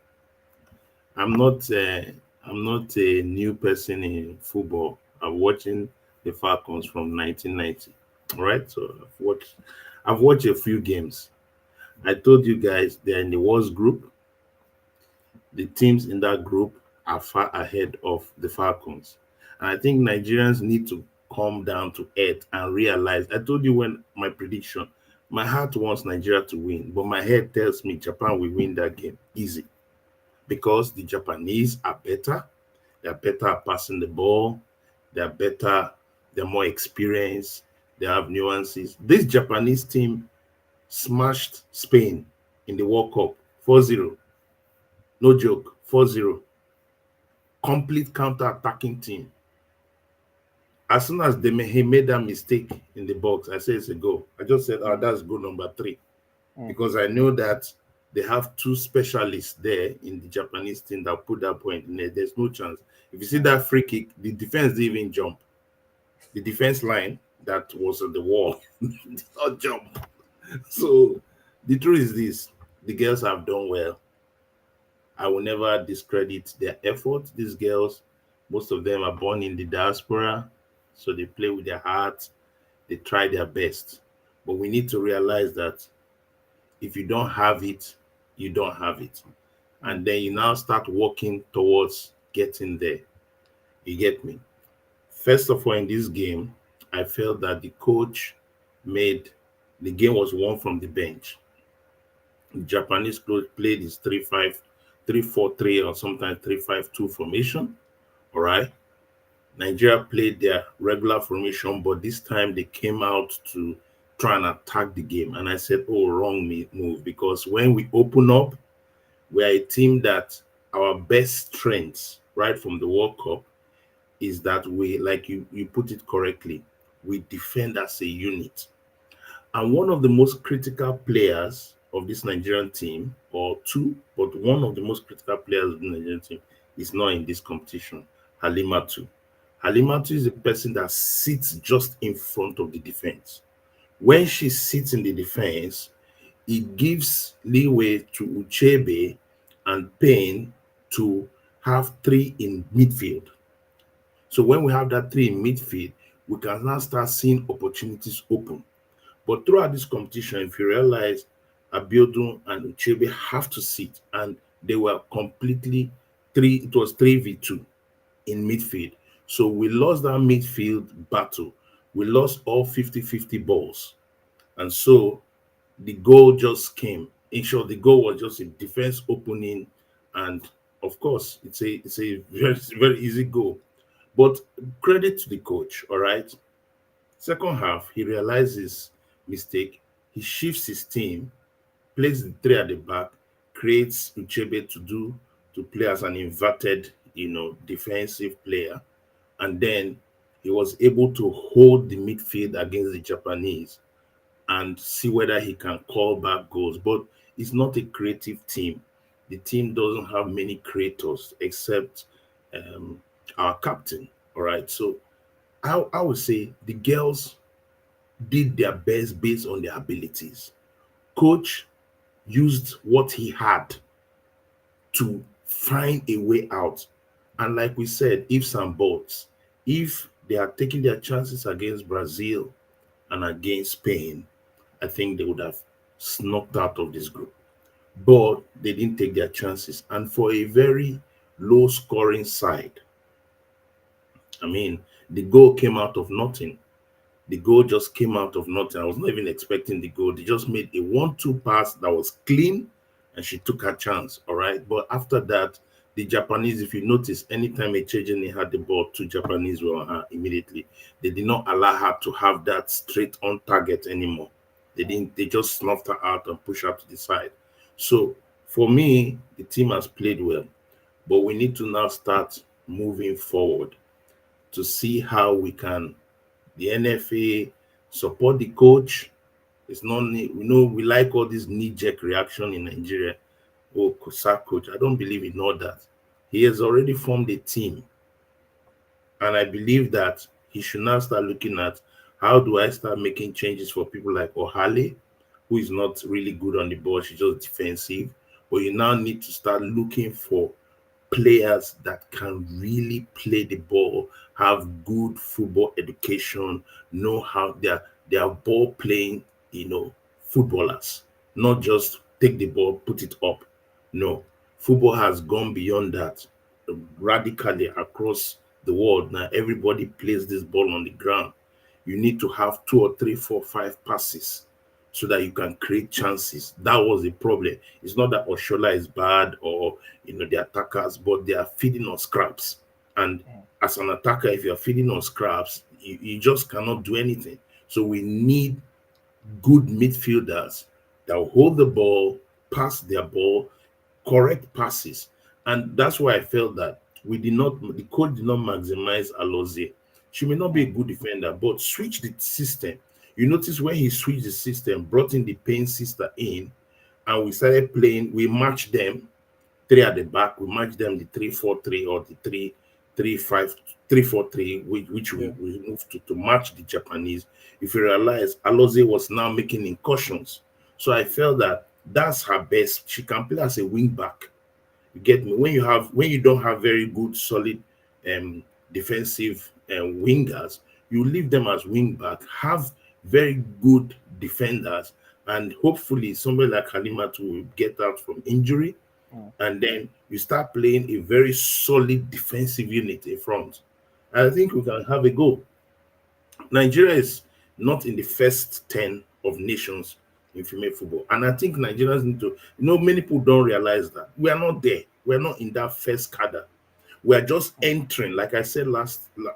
I'm not, uh, I'm not a new person in football. I'm watching the Falcons from 1990. All right, so I've watched a few games. I told you guys they're in the worst group. The teams in that group are far ahead of the Falcons. And I think Nigerians need to come down to earth and realize. I told you when my prediction, my heart wants Nigeria to win, but my head tells me Japan will win that game easy because the Japanese are better. They're better at passing the ball. They're better. They're more experienced. They have nuances. This Japanese team smashed Spain in the World Cup 4-0. No joke, 4-0. Complete counter-attacking team. As soon as he made that mistake in the box, I said it's a goal. I just said, oh, that's goal number 3. Mm. Because I know that they have 2 specialists there in the Japanese team that put that point in there. There's no chance. If you see that free kick, the defense didn't even jump. The defense line that was on the wall did not jump. So the truth is this: the girls have done well. I will never discredit their effort. These girls, most of them are born in the diaspora, so they play with their heart, they try their best. But we need to realize that if you don't have it, you don't have it. Mm. and then you now start working towards getting there. You get me? First of all, in this game, I felt that the coach made the game was won from the bench. The Japanese coach played his 3-5-3-4-3 or sometimes 3-5-2 formation. All right. Nigeria played their regular formation, but this time they came out to try and attack the game. And I said, oh, wrong move. Because when we open up, we are a team that our best strengths right from the World Cup is that we, like you put it correctly, we defend as a unit. And one of the most critical players of this Nigerian team, or two, but one of the most critical players of the Nigerian team is not in this competition, Halimatu. Halimatu is a person that sits just in front of the defense. When she sits in the defense, it gives leeway to Uchebe and Payne to have three in midfield. So when we have that three in midfield, we can now start seeing opportunities open. But throughout this competition, if you realize Abiodun and Uchebe have to sit, and they were completely three, it was 3v2 in midfield. So we lost that midfield battle. We lost all 50-50 balls. And so the goal just came. In short, the goal was just a defense opening, and of course, it's a very easy goal. But credit to the coach, all right. Second half, he realizes mistake. He shifts his team, plays the three at the back, creates Uchebe to play as an inverted, defensive player, and then he was able to hold the midfield against the Japanese and see whether he can call back goals. But it's not a creative team. The team doesn't have many creators except um, our captain. All right. So I would say the girls did their best based on their abilities. Coach used what he had to find a way out. And like we said, ifs and buts, if they are taking their chances against Brazil and against Spain, I think they would have snuck out of this group. But they didn't take their chances. And for a very low scoring side, I mean, the goal came out of nothing. The goal just came out of nothing. I was not even expecting the goal. They just made a 1-2 pass that was clean and she took her chance. All right. But after that, the Japanese, if you notice, anytime Echejeni had the ball, two Japanese were on her immediately. They did not allow her to have that straight on target anymore. They just snuffed her out and pushed her to the side. So for me, the team has played well. But we need to now start moving forward to see how we can the NFA support the coach. It's not we like all this knee-jerk reaction in Nigeria. Oh, sack coach. I don't believe in all that. He has already formed a team. And I believe that he should now start looking at how do I start making changes for people like Ohale, who is not really good on the ball, she's just defensive. But you now need to start looking for players that can really play the ball, have good football education, know how they are ball playing, footballers, not just take the ball, put it up. No, football has gone beyond that radically across the world. Now everybody plays this ball on the ground. You need to have two or three, four, five passes so that you can create chances. That was the problem. It's not that Oshola is bad or the attackers, but they are feeding on scraps. And as an attacker, if you're feeding on scraps, you just cannot do anything. So we need good midfielders that will hold the ball, pass their ball, correct passes. And that's why I felt that the coach did not maximize Alozie. She may not be a good defender, but switch the system. You notice when he switched the system, brought in the Payne sister in, and we started playing, we matched them three at the back, we matched them the 3-4-3 or the 3-5-3-4-3, which Yeah. we moved to match the Japanese. If you realize, Alozie was now making incursions. So I felt that that's her best. She can play as a wing back. You get me? When you don't have very good, solid defensive wingers, you leave them as wing back, have very good defenders, and hopefully somebody like Halimatu will get out from injury and then you start playing a very solid defensive unit in front. I think we can have a go. Nigeria is not in the first 10 of nations in female football. And I think Nigerians need to, many people don't realize that. We are not there. We are not in that first cadre. We are just entering, like I said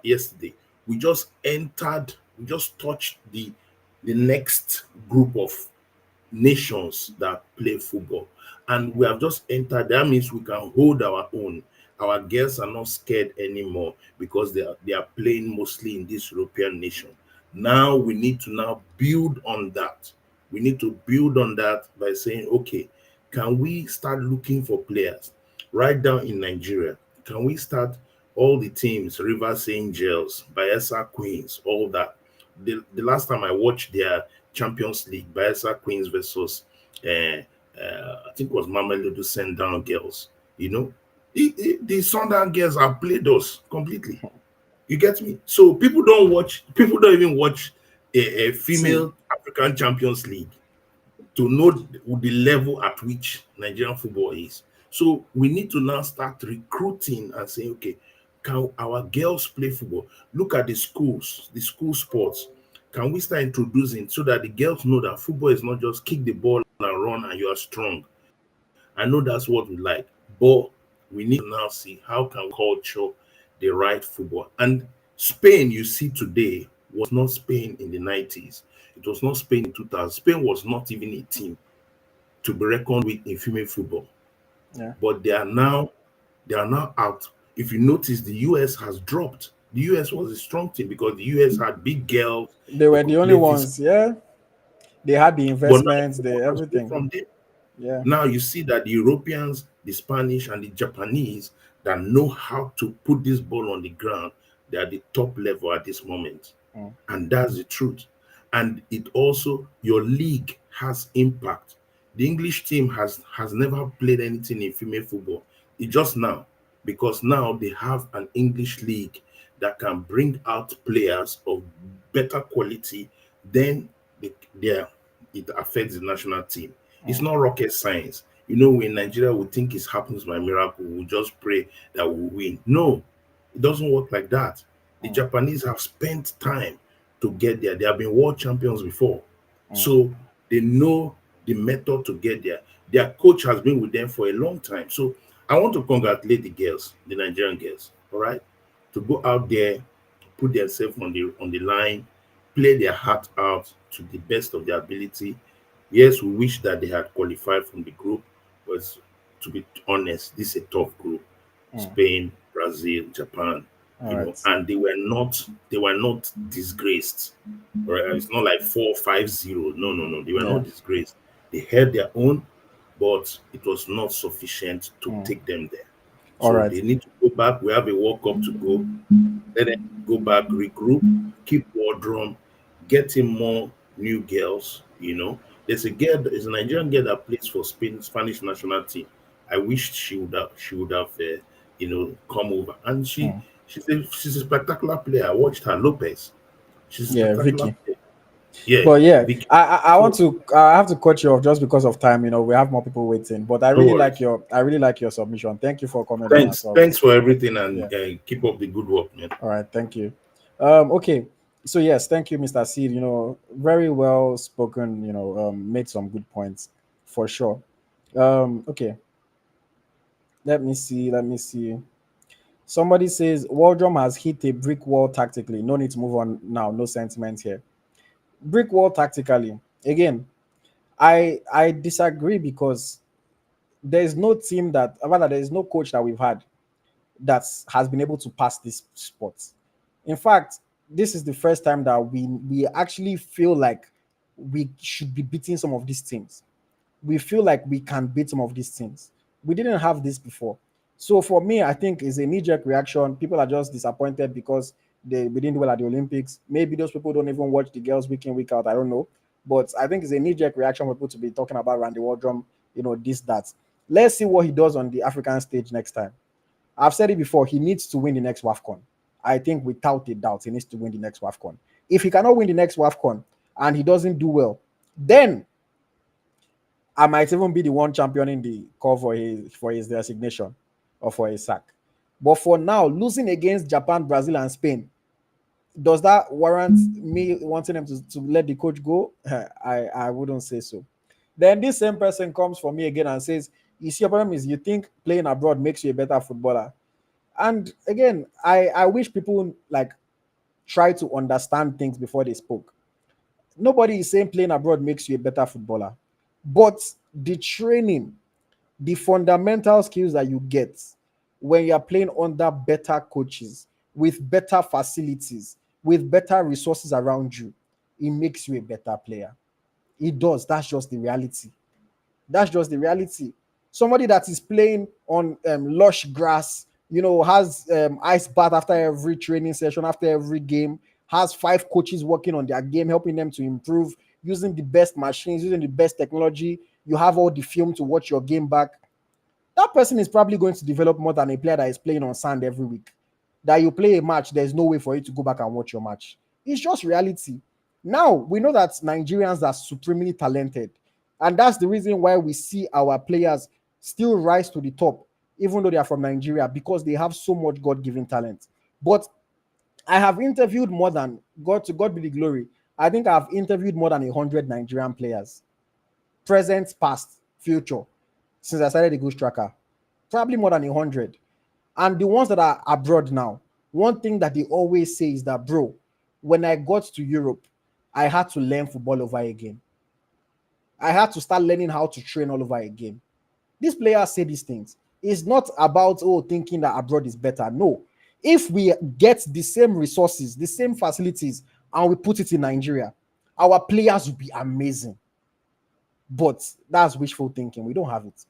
yesterday, we just entered, we just touched the next group of nations that play football. And we have just entered. That means we can hold our own. Our girls are not scared anymore because they are playing mostly in this European nation. Now we need to now build on that. We need to build on that by saying, okay, can we start looking for players right down in Nigeria? Can we start all the teams, Rivers Angels, Bayelsa Queens, all that? The last time I watched their Champions League, Bayelsa Queens versus I think it was Mamelodi Sundown Girls. The Sundown Girls have played us completely. You get me? So people don't watch. People don't even watch a See, female African Champions League to know the level at which Nigerian football is. So we need to now start recruiting and saying, okay, can our girls play football? Look at the schools, the school sports. Can we start introducing so that the girls know that football is not just kick the ball and run and you are strong? I know that's what we like, but we need to now see how can we culture the right football. And Spain, you see today, was not Spain in the 90s. It was not Spain in 2000. Spain was not even a team to be reckoned with in female football. yeah, But they are now out. If you notice, the US has dropped. The US was a strong team because the US had big girls. they They were the could only play this, ones. Yeah, they had the but now investments, the the focus away everything. from them. Yeah, Now you see that the Europeans, the Spanish, and the Japanese that know how to put this ball on the ground, they are the top level at this moment. mm, And that's the truth. And it also, your league has impact. The English team has never played anything in female football. It's just now, because now they have an English league that can bring out players of better quality. Then they, they it affects the national team. It's mm, not rocket science. In Nigeria, we think it happens by miracle. We just pray that we win. No, it doesn't work like that. The mm, Japanese have spent time to get there. They have been world champions before. mm, So they know the method to get there. Their coach has been with them for a long time. So I want to congratulate the girls, the Nigerian girls, all right, to go out there, put themselves on the line, play their heart out to the best of their ability. Yes, we wish that they had qualified from the group, but to be honest, this is a tough group. mm. Spain, Brazil, Japan, All right. and they were not disgraced. Right? It's not like 4-5-0. No, no, no. They were Yeah. not disgraced. They held their own, but it was not sufficient to Mm. take them there. All So right. they need to go back. We have a World Cup to go. Let them go back, regroup, keep wardrobe, get him more new girls. There's a Nigerian girl that plays for Spain, Spanish national team. I wish she would have come over. And Mm. she's a spectacular player. I watched her, Lopez. She's a Yeah, spectacular Vicky. player. Yeah, But yeah, Vicky. I want So to I have to cut you off just because of time. We have more people waiting. But no worries. I really like your submission. Thank you for coming on as Thanks, well. thanks for everything, Yeah. and keep up the good work, man. All right. Thank you. Okay. So yes, thank you, Mr. Seed. Very well spoken. Made some good points for sure. Okay. Let me see. Let me see. Somebody says Waldrum has hit a brick wall tactically. No need to move on now. No sentiment here. Brick wall tactically. Again, I disagree because there is no team that rather there is no coach that we've had that has been able to pass this spot. In fact, this is the first time that we actually feel like we should be beating some of these teams. We feel like we can beat some of these teams. We didn't have this before. So for me, I think it's a knee-jerk reaction. People are just disappointed because we didn't do well at the Olympics. Maybe those people don't even watch the girls week in, week out. I don't know. But I think it's a knee-jerk reaction for people to be talking about Randy Waldrum, this, that. Let's see what he does on the African stage next time. I've said it before, he needs to win the next WAFCON. I think without a doubt, he needs to win the next WAFCON. If he cannot win the next WAFCON and he doesn't do well, then I might even be the one championing the call for his resignation or for his sack. But for now, losing against Japan, Brazil, and Spain, does that warrant me wanting them to let the coach go? I wouldn't say so. Then this same person comes for me again and says, "You see, your problem is you think playing abroad makes you a better footballer." And again, I wish people like try to understand things before they spoke. Nobody is saying playing abroad makes you a better footballer, but the training, the fundamental skills that you get when you're playing under better coaches, with better facilities, with better resources around you, it makes you a better player. It does. That's just the reality. That's just the reality. Somebody that is playing on lush grass, has ice bath after every training session, after every game, has five coaches working on their game, helping them to improve, using the best machines, using the best technology. You have all the film to watch your game back. That person is probably going to develop more than a player that is playing on sand every week. That you play a match, there's no way for you to go back and watch your match. It's just reality. Now, we know that Nigerians are supremely talented. And that's the reason why we see our players still rise to the top, even though they are from Nigeria, because they have so much God given talent. But I have interviewed more than, God, to God be the glory, I think I've interviewed more than 100 Nigerian players, present, past, future, since I started the EaglesTracker. Probably more than 100. And the ones that are abroad now, one thing that they always say is that, bro, when I got to Europe, I had to learn football over again. I had to start learning how to train all over again. These players say these things. It's not about, thinking that abroad is better. No. If we get the same resources, the same facilities, and we put it in Nigeria, our players will be amazing. But that's wishful thinking. We don't have it.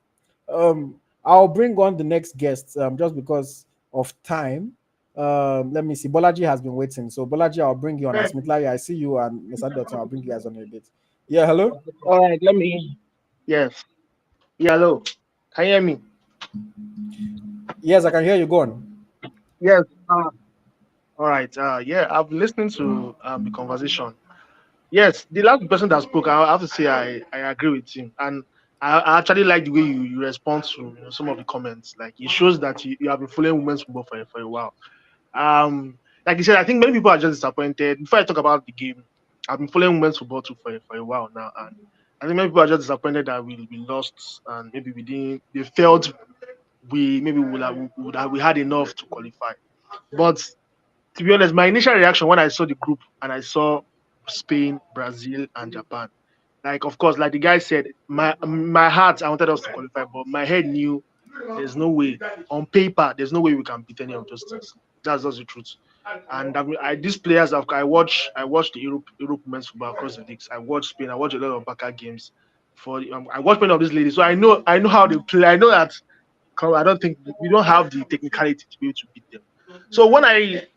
I'll bring on the next guest just because of time. Let me see. Bolaji has been waiting. So, Bolaji, I'll bring you on. As Larry, I see you, and Mr. Dotton, I'll bring you guys on in a bit. Yeah, hello? All right, let me. Yes. Yeah, hello. Can you hear me? Yes, I can hear you. Go on. Yes. All right. Yeah, I've been listening to the conversation. Yes, the last person that spoke, I have to say I agree with him, and I actually like the way you respond to some of the comments. Like it shows that you have been following women's football for a while. Like you said, I think many people are just disappointed. Before I talk about the game, I've been following women's football too for a while now, and I think many people are just disappointed that we lost, and maybe we didn't. They felt we maybe we had enough to qualify. But to be honest, my initial reaction when I saw the group and I saw Spain, Brazil, and Japan, like of course, like the guy said, my heart I wanted us to qualify, but my head knew there's no way on paper there's no way we can beat any of those things. That's just the truth. And these players I watched the Europe men's football across the leagues. I watched Spain. I watched a lot of Barca games. I watched many of these ladies, so I know how they play. I know that I don't think we don't have the technicality to be able to beat them. So when I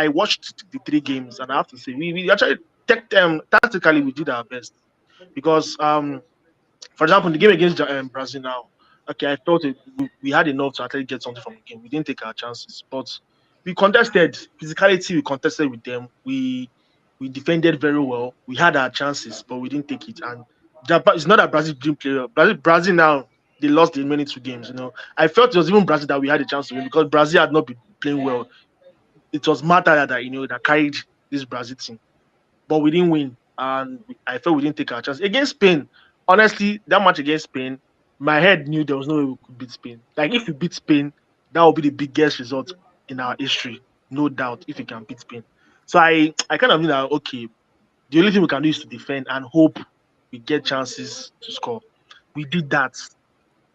watched the three games, and I have to say we actually tactically we did our best because for example, in the game against Brazil now, okay, I felt we had enough to actually get something from the game. We didn't take our chances, but we contested physicality. We contested with them. We defended very well. We had our chances, but we didn't take it. And Japan, it's not that Brazil didn't play well. Brazil now they lost the remaining two games. I felt it was even Brazil that we had a chance to win because Brazil had not been playing well. It was Mata that carried this Brazil team, but we didn't win, and I felt we didn't take our chance against Spain. Honestly, that match against Spain, my head knew there was no way we could beat Spain. Like if we beat Spain, that would be the biggest result in our history, no doubt. If we can beat Spain, so I kind of knew that okay, the only thing we can do is to defend and hope we get chances to score. We did that.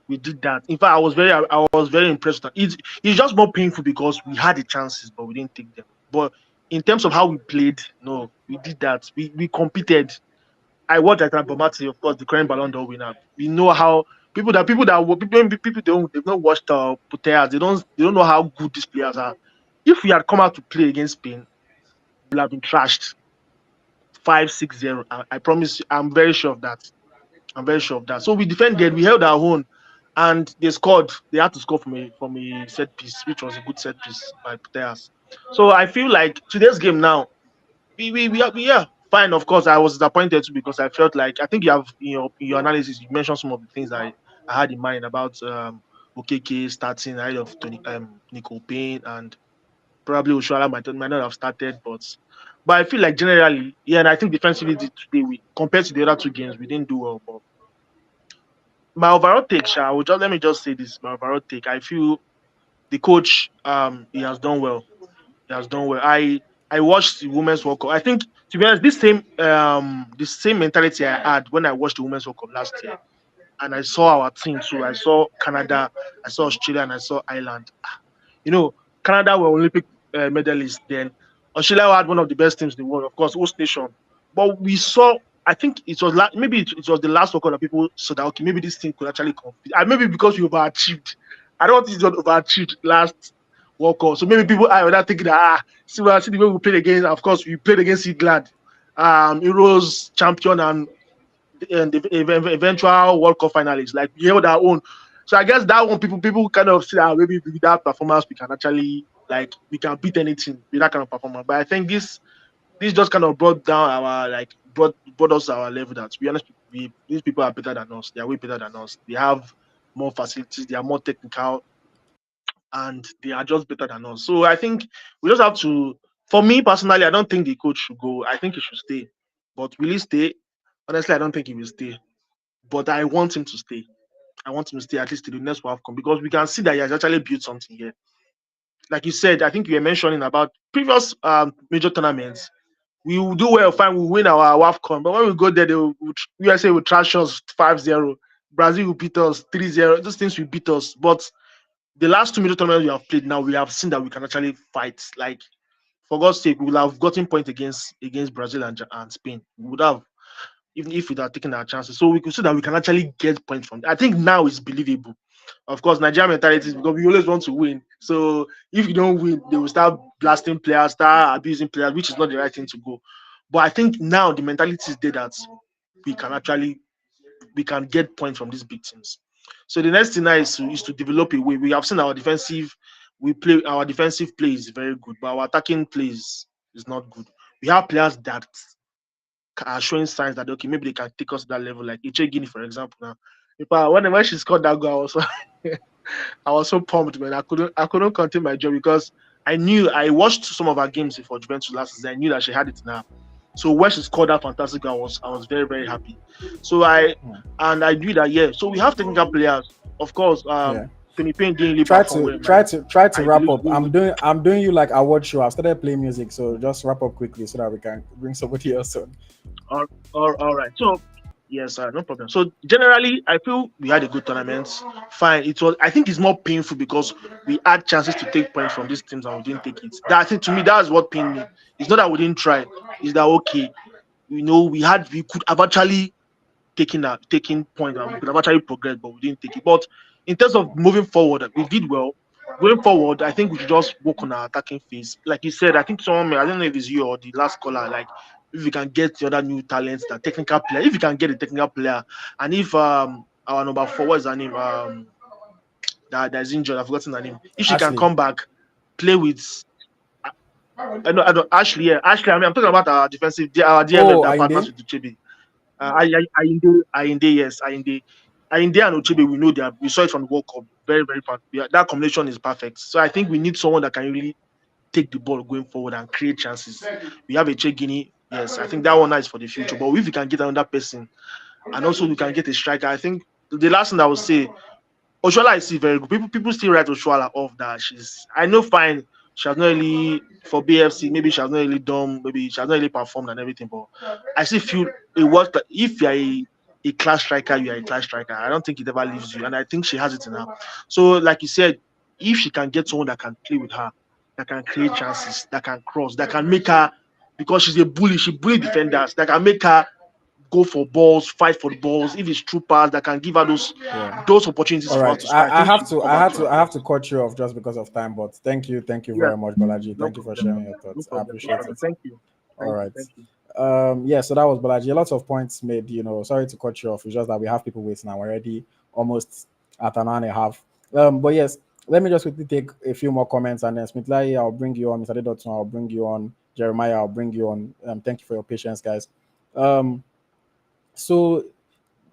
We did that. In fact, I was very impressed. It's just more painful because we had the chances, but we didn't take them. But in terms of how we played, no, we did that. We competed. I watched like Bomati, of course, the current Ballon d'Or winner. We know how people they've not watched Puteas. They don't know how good these players are. If we had come out to play against Spain, we would have been trashed 5-6-0. I promise you, I'm very sure of that. I'm very sure of that. So we defended, we held our own, and they scored. They had to score from a set piece, which was a good set piece by Puteas. So I feel like today's game now, we are, yeah, fine. Of course, I was disappointed too because I felt like I think you have in your analysis you mentioned some of the things I had in mind about OKK starting ahead of Nicole Payne and probably Oshuala might not have started, but I feel like generally, yeah, and I think defensively today we compared to the other two games we didn't do well. But my overall take, Sha, let me just say this. My overall take, I feel the coach he has done well. He has done well. I watched the women's World Cup. I think to be honest, this same mentality I had when I watched the women's World Cup last year, and I saw our team too. I saw Canada, I saw Australia, and I saw Ireland. You know, Canada were Olympic medalists then. Australia had one of the best teams in the world, of course, host nation. But we saw, I think it was maybe it was the last World Cup that people saw that okay, maybe this team could actually compete. And maybe because we overachieved. I don't think it was overachieved last World Cup. So maybe people are not thinking that see the way we played against. Of course, we played against England, Euros champion and the eventual World Cup finalists. Like we held our own. So I guess that one people kind of see that maybe with that performance we can actually we can beat anything with that kind of performance. But I think this just kind of brought down our brought us to our level that to be honest, these people are better than us. They are way better than us. They have more facilities, they are more technical, and they are just better than us. So I think we just have to for me personally, I don't think the coach should go. I think he should stay. But will he stay? Honestly, I don't think he will stay. But I want him to stay. I want him to stay at least to the next World Cup because we can see that he has actually built something here. Like you said, I think you were mentioning about previous major tournaments. We will do well, fine, we'll win our WAFCON. But when we go there, USA will trash us 5-0. Brazil will beat us 3-0. Those things will beat us. But the last two major tournaments we have played now, we have seen that we can actually fight. Like, for God's sake, we will have gotten points against Brazil and Spain. We would have even if we are taking our chances. So we could see that we can actually get points from it. I think now it's believable. Of course, Nigerian mentality is because we always want to win. So if you don't win, they will start blasting players, start abusing players, which is not the right thing to go. But I think now the mentality is there that we can actually we can get points from these big teams. So the next thing now is to develop a way. We have seen our defensive play is very good, but our attacking play is not good. We have players that are showing signs that okay, maybe they can take us to that level. Like Iche Guinea, for example. Now, when she scored that goal, I was so pumped, man. I couldn't contain my joy because I watched some of her games for Juventus last season. I knew that she had it now. So when she scored that fantastic goal, I was very very happy. So I knew that yeah. So we have technical players, of course. Yeah. Tony Payne didn't really Try perform to well. try to I wrap believe. up. I'm doing you like award show. I've started playing music, so just wrap up quickly so that we can bring somebody else on. All right. So yes, no problem. So generally, I feel we had a good tournament. Fine. It was. I think it's more painful because we had chances to take points from these teams and we didn't take it. That I think to me that's what pained me. It's not that we didn't try. It's that okay? We could have actually taking point and we could have actually progressed, but we didn't take it. But in terms of moving forward, we did well. Going forward, I think we should just work on our attacking phase. Like you said, I think I don't know if it's you or the last caller, like if we can get the other new talents, the technical player, if we can get a technical player, and if our number four, what's her name? That's injured, I've forgotten her name. If she can Ashley. come back, play with I know Ashley, yeah. Ashley, I mean I'm talking about our DMF Oh, that partners Ainde. with Uchebe. Ayinde, yes, Ayinde and Ochebe, we know that we saw it from the World Cup, very, very fast. That combination is perfect. So I think we need someone that can really take the ball going forward and create chances. We have a Che Guinea, yes, I think that one is for the future. But if we can get another person and also we can get a striker, I think the last thing I would say Oshuala is still very good. People still write Oshuala off that I know fine. She has not really for BFC. Maybe she has not really done. Maybe she has not really performed and everything. But I still feel it works. If you are a class striker, you are a class striker. I don't think it ever leaves you, and I think she has it in her. So, like you said, if she can get someone that can play with her, that can create chances, that can cross, that can make her because she's a bully. She bully defenders. That can make her go for balls, fight for the balls. If it's true pass, that can give her Yeah. those opportunities All for her right. to score. I I think have she will to come I back have to to her I have best. to cut you off just because of time, but thank you Yeah, very much, Bolaji. no Thank you for problem. sharing your No thoughts. I problem. No appreciate problem. it. Thank you. All Thank you. right. Thank you. Yeah, so that was Bolaji. A lot of points made, sorry to cut you off. It's just that we have people waiting now. We're already almost at an hour and a half. But yes, let me just quickly take a few more comments and then Smithlai, I'll bring you on. Mr. Dotson, I'll bring you on. Jeremiah, I'll bring you on. Thank you for your patience, guys. Um, so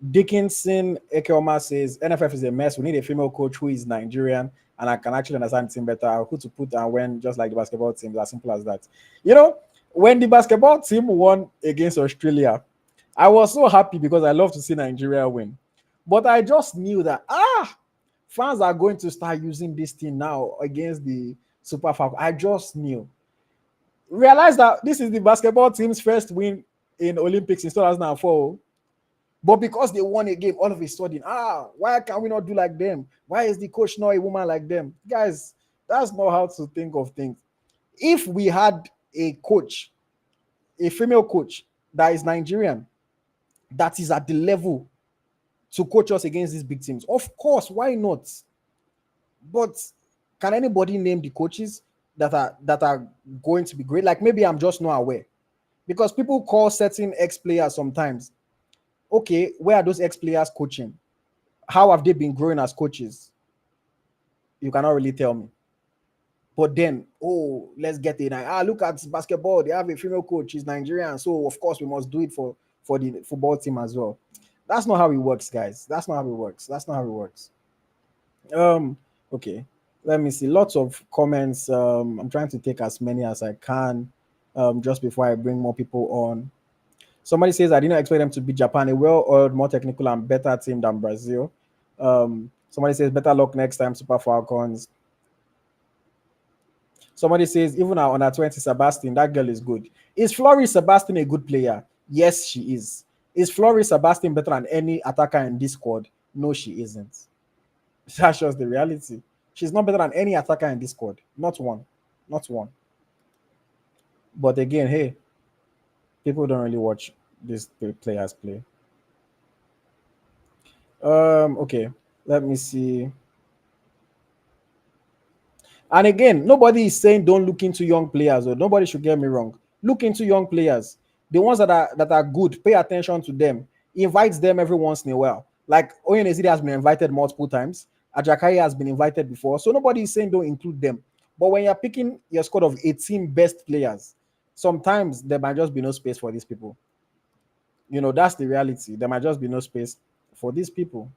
Dickinson Ekeoma says NFF is a mess. We need a female coach who is Nigerian and I can actually understand the team better, who to put and when, just like the basketball team. As simple as that. You know, when the basketball team won against Australia, I was so happy because I love to see Nigeria win. But I just knew that fans are going to start using this thing now against the Super Falcons. I just knew. Realize that this is the basketball team's first win in Olympics in 2004. But because they won a game, all of a sudden, why can we not do like them? Why is the coach not a woman like them? Guys, that's not how to think of things. If we had a coach, a female coach that is Nigerian, that is at the level to coach us against these big teams, of course, why not? But can anybody name the coaches that are going to be great? Like maybe I'm just not aware. Because people call certain ex-players sometimes. Okay, where are those ex-players coaching? How have they been growing as coaches? You cannot really tell me. But then, let's get it. Look at basketball. They have a female coach. She's Nigerian. So, of course, we must do it for the football team as well. That's not how it works, guys. That's not how it works. That's not how it works. Okay. Let me see. Lots of comments. I'm trying to take as many as I can just before I bring more people on. Somebody says, I didn't expect them to beat Japan, a well-oiled, more technical and better team than Brazil. Somebody says, better luck next time, Super Falcons. Somebody says, even our under 20 Sebastian, that girl is good. Is Floris Sebastian a good player? Yes, she is. Is Floris Sebastian better than any attacker in this squad? No, she isn't. That's just the reality. She's not better than any attacker in this squad. Not one. Not one. But again, hey, people don't really watch these players play. Okay, let me see. And again, nobody is saying don't look into young players, or nobody should get me wrong. Look into young players, the ones that are good. Pay attention to them. Invite them every once in a while. Like Oyenezide has been invited multiple times. Ajakai has been invited before, so nobody is saying don't include them. But when you're picking your squad of 18 best players, sometimes there might just be no space for these people. That's the reality. There might just be no space for these people.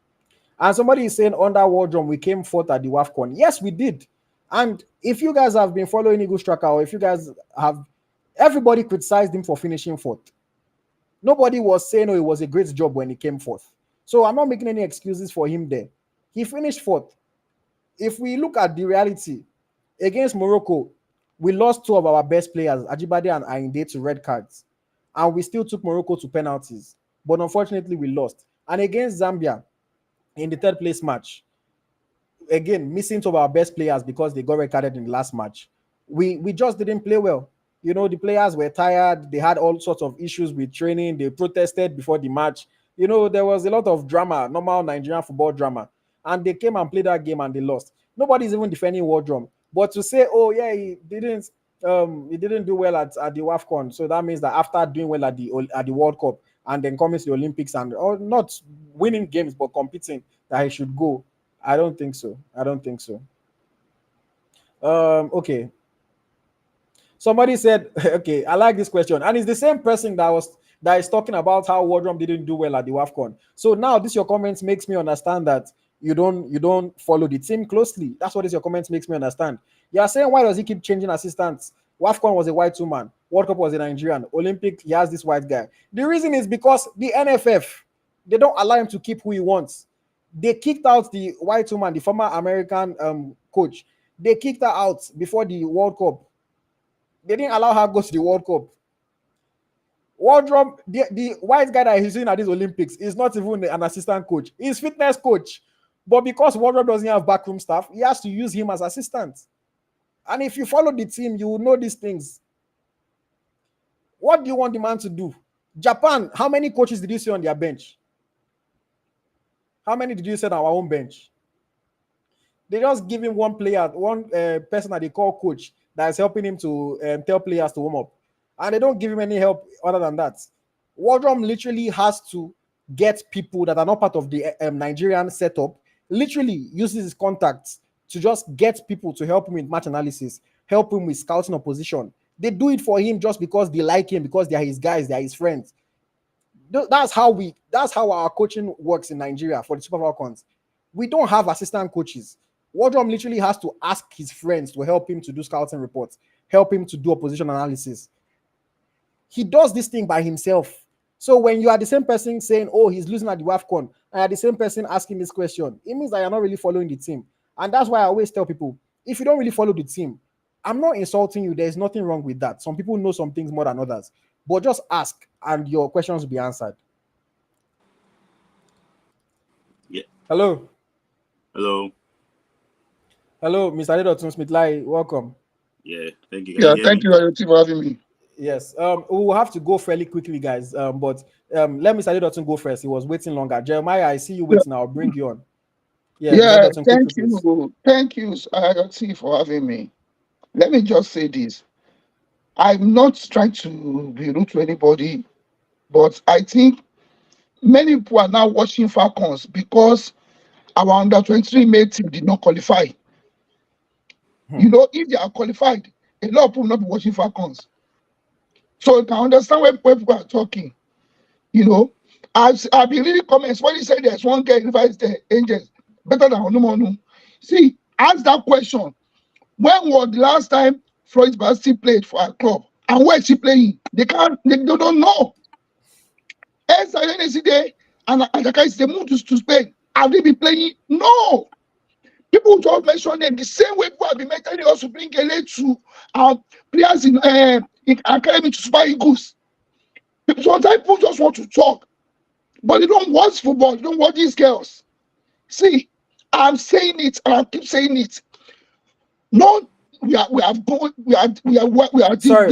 And somebody is saying under Wardrum, we came fourth at the WAFCON. Yes, we did. And if you guys have been following EaglesTracker, or if you guys have, everybody criticized him for finishing fourth. Nobody was saying, it was a great job when he came fourth. So I'm not making any excuses for him there. He finished fourth. If we look at the reality, against Morocco, we lost two of our best players, Ajibade and Ainde, to red cards. And we still took Morocco to penalties. But unfortunately, we lost. And against Zambia, in the third place match, again, missing two of our best players because they got red carded in the last match. We just didn't play well. The players were tired. They had all sorts of issues with training. They protested before the match. There was a lot of drama, normal Nigerian football drama. And they came and played that game and they lost. Nobody's even defending Wardrum. But to say, he didn't do well at the WAFCON. So that means that after doing well at the World Cup and then coming to the Olympics and not winning games but competing, that he should go. I don't think so. Okay. Somebody said, okay, I like this question. And it's the same person that is talking about how Wardrum didn't do well at the WAFCON. So now this your comments makes me understand that you don't follow the team closely. That's what your comments makes me understand. You are saying, why does he keep changing assistants? WAFCON was a white woman. World Cup was a Nigerian. Olympic, he has this white guy. The reason is because the NFF, they don't allow him to keep who he wants. They kicked out the white woman, the former American coach. They kicked her out before the World Cup. They didn't allow her to go to the World Cup. Wardrum, the white guy that he's in at these Olympics is not even an assistant coach. He's fitness coach. But because Wardrum doesn't have backroom staff, he has to use him as assistant. And if you follow the team, you will know these things. What do you want the man to do? Japan, how many coaches did you see on their bench? How many did you see on our own bench? They just give him one player, one person that they call coach that is helping him to tell players to warm up. And they don't give him any help other than that. Wardrum literally has to get people that are not part of the Nigerian setup, literally uses his contacts to just get people to help him with match analysis, help him with scouting opposition, They do it for him just because they like him, because they are his guys, they are his friends. That's how our coaching works in Nigeria for the Super Falcons. We don't have assistant coaches. Wardrum literally has to ask his friends to help him to do scouting reports, help him to do opposition analysis. He does this thing by himself. So when you are the same person saying, oh, he's losing at the WAFCON, and you're the same person asking this question, it means that you're not really following the team. And that's why I always tell people, if you don't really follow the team, I'm not insulting you. There's nothing wrong with that. Some people know some things more than others. But just ask and your questions will be answered. Yeah. Hello. Hello. Hello, Mr. Adedotun Smith-Lai. Welcome. Yeah, thank you. Yeah, thank you, Ayoti, for having me. Yes. We will have to go fairly quickly, guys. But let Mr. Adedotun go first. He was waiting longer. Jeremiah, I see you waiting. I'll bring you on. Yeah, Yeah, Adedotun, thank quickly, please. you. Thank you, Ayoti, for having me. Let me just say this. I'm not trying to be rude to anybody, but I think many people are now watching Falcons because our under 23 mate team did not qualify. You know, if they are qualified, a lot of people will not be watching Falcons. So you can understand where people are talking. You know, I've been reading comments when he said there's one guy revised the Angels better than Onumonu. See, ask that question. When was the last time Floyd Basti played for a club? And where is he playing? They don't know. As I see there, and Ajaka is the move to Spain. Have they been playing? No. People just mention them the same way people have been mentioning also bring LA to players in academy to Super Eagles. Sometimes people just want to talk, but they don't watch football. They don't watch these girls. See, I'm saying it and I keep saying it. No, we are Sorry,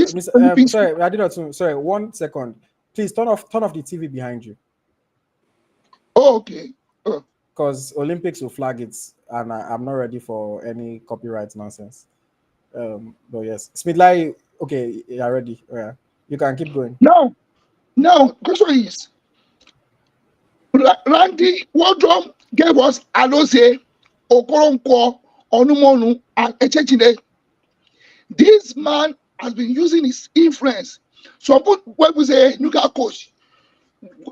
this. Sorry, Adedotun. Sorry, 1 second. Please turn off the TV behind you. Oh, okay. Because Olympics will flag it, and I'm not ready for any copyright nonsense. But yes, Smith-Lai, okay, you're ready. Yeah, you can keep going. Now, question is, Randy Wardrum gave us Alose, Okoronkwo, Onumonu, and Echechide. This man has been using his influence. Some people, when we say nuclear coach,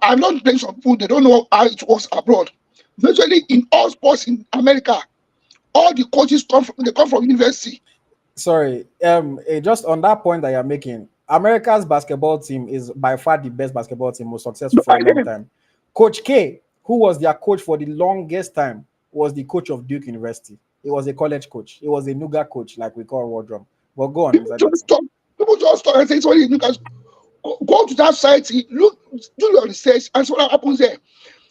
I'm not playing some people, they don't know how it was abroad. Virtually in all sports in America, all the coaches come from university. Sorry, just on that point that you're making, America's basketball team is by far the best basketball team, most successful for a long time. Coach K, who was their coach for the longest time, was the coach of Duke University. He was a college coach. He was a Nuga coach, like we call Wardrum. But go on. People just talk and say, sorry, you guys go to that site, look, do your research, and see what happens there.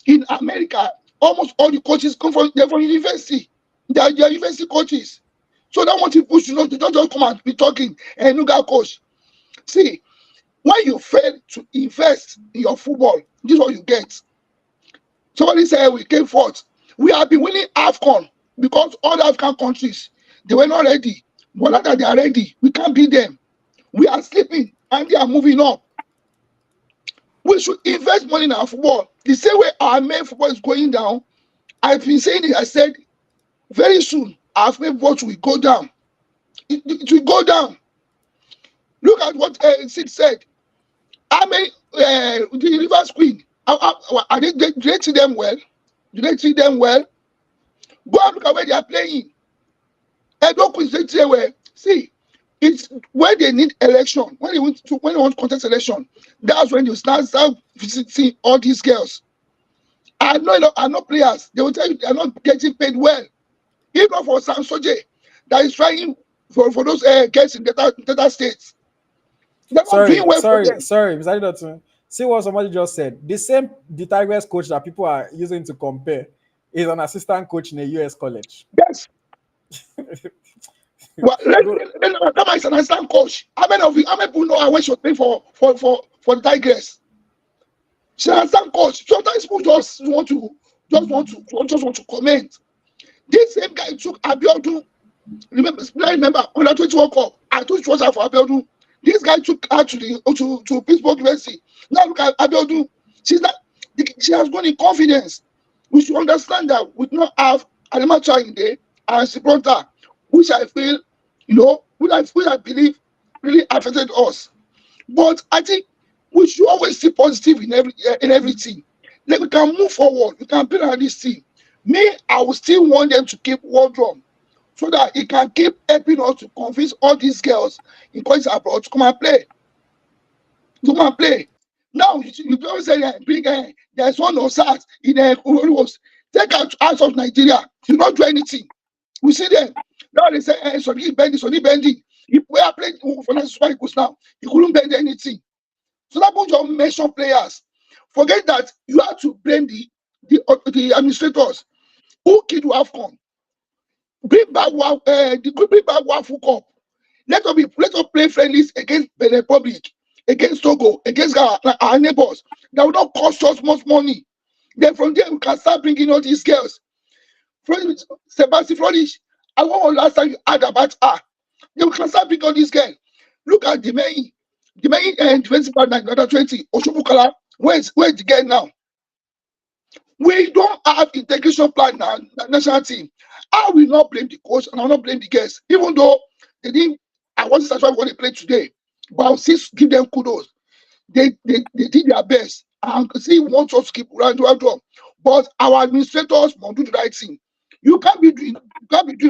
In America, almost all the coaches come from university. They are university coaches. So that one people should know, they don't just come and be talking and Nuga coach. See, when you fail to invest in your football, this is what you get. Somebody said we came forth. We have been winning AFCON because all the African countries, they were not ready. But now that they are ready, we can't beat them. We are sleeping and they are moving up. We should invest money in our football. The same way our main football is going down. I've been saying it, I said, very soon, our main football will go down. It will go down. Look at what Sid said. How many, the Rivers Queen, are they treat them well? Do they treat them well? Go and look at where they are playing. Edo Queen treat them well. See, it's when they need election, when they want to contest election, that's when you start visiting all these girls. I know players, they will tell you they are not getting paid well. Even for Sam Soje, that is trying for those girls in Delta states. They're not doing well for them. Sorry, Mr. Adedotun. See what somebody just said. The Tigers coach that people are using to compare is an assistant coach in a US college. Yes. Well, that is an assistant coach. How many people know how much she was paying for the Tigers? She's an assistant coach. Sometimes people just want to comment. This same guy took Abiodun. Remember on the 20 World Cup, I told you it was for Abiodun. This guy took her to Pittsburgh University. Now look at Abiodun. She has gone in confidence. We should understand that we do not have Ademacha in there and Sibrota, which I feel, which I believe really affected us. But I think we should always see positive in everything. Like we can move forward, we can build on this team. Me, I will still want them to keep Wardrum so that it can keep helping us to convince all these girls in countries abroad to come and play. To come and play. Now you always say bring there's one of SARS in was take out of Nigeria, you not do anything. We see them. Now they say Sonny Bendy. If we are playing for the Super Eagles now, he couldn't bend anything. So that bunch of mention players. Forget that you have to blame the administrators who killed AFCON. Bring back Wafu Cup. Let us play friendlies against the Republic, against Togo, against our neighbors. That will not cost us much money. Then from there we can start bringing all these girls. Sebastian Florish, I want last time you heard about her. Then we can start bringing all these girls. Look at the main 20 under 20 Oshobukala. Where's the girl now? We don't have integration plan now, national team. I will not blame the coach and I will not blame the girls, even though they didn't. I wasn't satisfied with what they played today, but I'll still give them kudos. They did their best. And see, want us to keep round. But our administrators must do the right thing. You can't be doing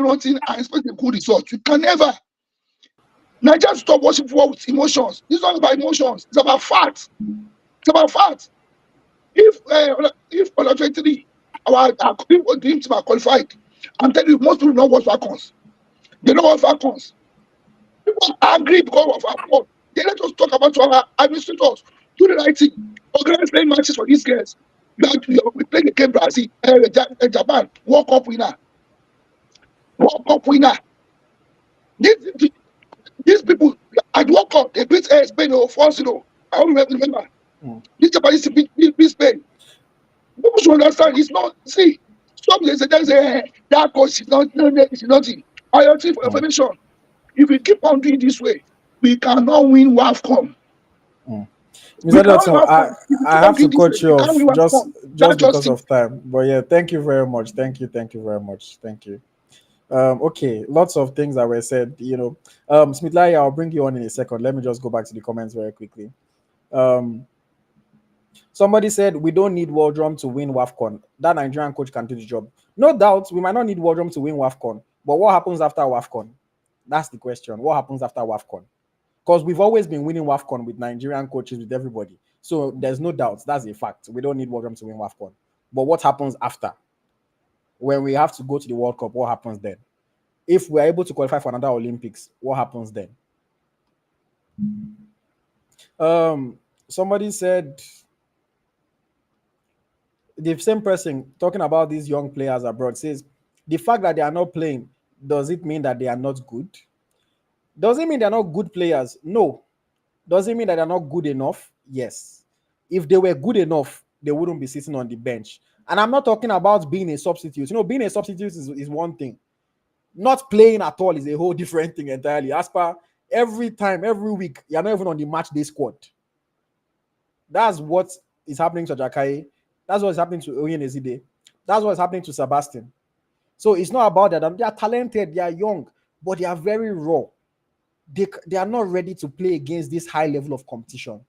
wrong thing and expect a good result. You can never. Nigeria stop watching football with emotions. This is not about emotions. It's about facts. It's about facts. If under 23 our dream team are qualified, I'm telling you, most people know what Falcons. They know what Falcons. People are angry because of our fault. They let us talk about our administrators. Do the right thing. Organize playing matches for these girls. We play the game Brazil, Japan, World Cup winner. World Cup winner. These people at World Cup, they beat Spain 4-0. I don't remember. This Japanese beat Spain. People should understand it's not. See, some they say that coach is not. It's nothing. IoT for information. If we keep on doing this way, we cannot win WAFCON. Mr. Dotson, I have to cut you off just because of time. But yeah, thank you very much. Thank you very much. Thank you. Okay, lots of things that were said. Smithlai, I'll bring you on in a second. Let me just go back to the comments very quickly. Somebody said we don't need Waldrum to win WAFCON. That Nigerian coach can do the job. No doubt, we might not need Waldrum to win WAFCON. But what happens after WAFCON? That's the question. What happens after WAFCON? Because we've always been winning WAFCON with Nigerian coaches, with everybody. So there's no doubt. That's a fact. We don't need Waldrum to win WAFCON. But what happens after? When we have to go to the World Cup, what happens then? If we're able to qualify for another Olympics, what happens then? Somebody said, the same person talking about these young players abroad says, the fact that they are not playing, does it mean that they are not good? Does it mean they're not good players? No. Does it mean that they're not good enough? Yes. If they were good enough, they wouldn't be sitting on the bench. And I'm not talking about being a substitute. Being a substitute is one thing. Not playing at all is a whole different thing entirely. As per every time, every week, you're not even on the match day squad. That's what is happening to Jakaye. That's what is happening to Oyen Ezide. That's what is happening to Sebastian. So it's not about that. They are talented, they are young, but they are very raw. They are not ready to play against this high level of competition.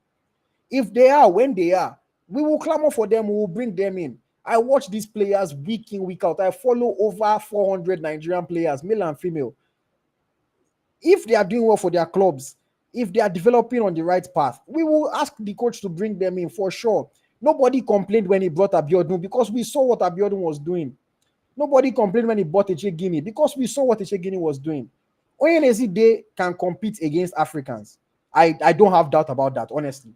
If they are, when they are, we will clamor for them, we will bring them in. I watch these players week in, week out. I follow over 400 Nigerian players, male and female. If they are doing well for their clubs, if they are developing on the right path, we will ask the coach to bring them in for sure. Nobody complained when he brought Abiodun because we saw what Abiodun was doing. Nobody complained when he bought Echegini because we saw what Echegini was doing. Oyenezide can compete against Africans. I don't have doubt about that, honestly.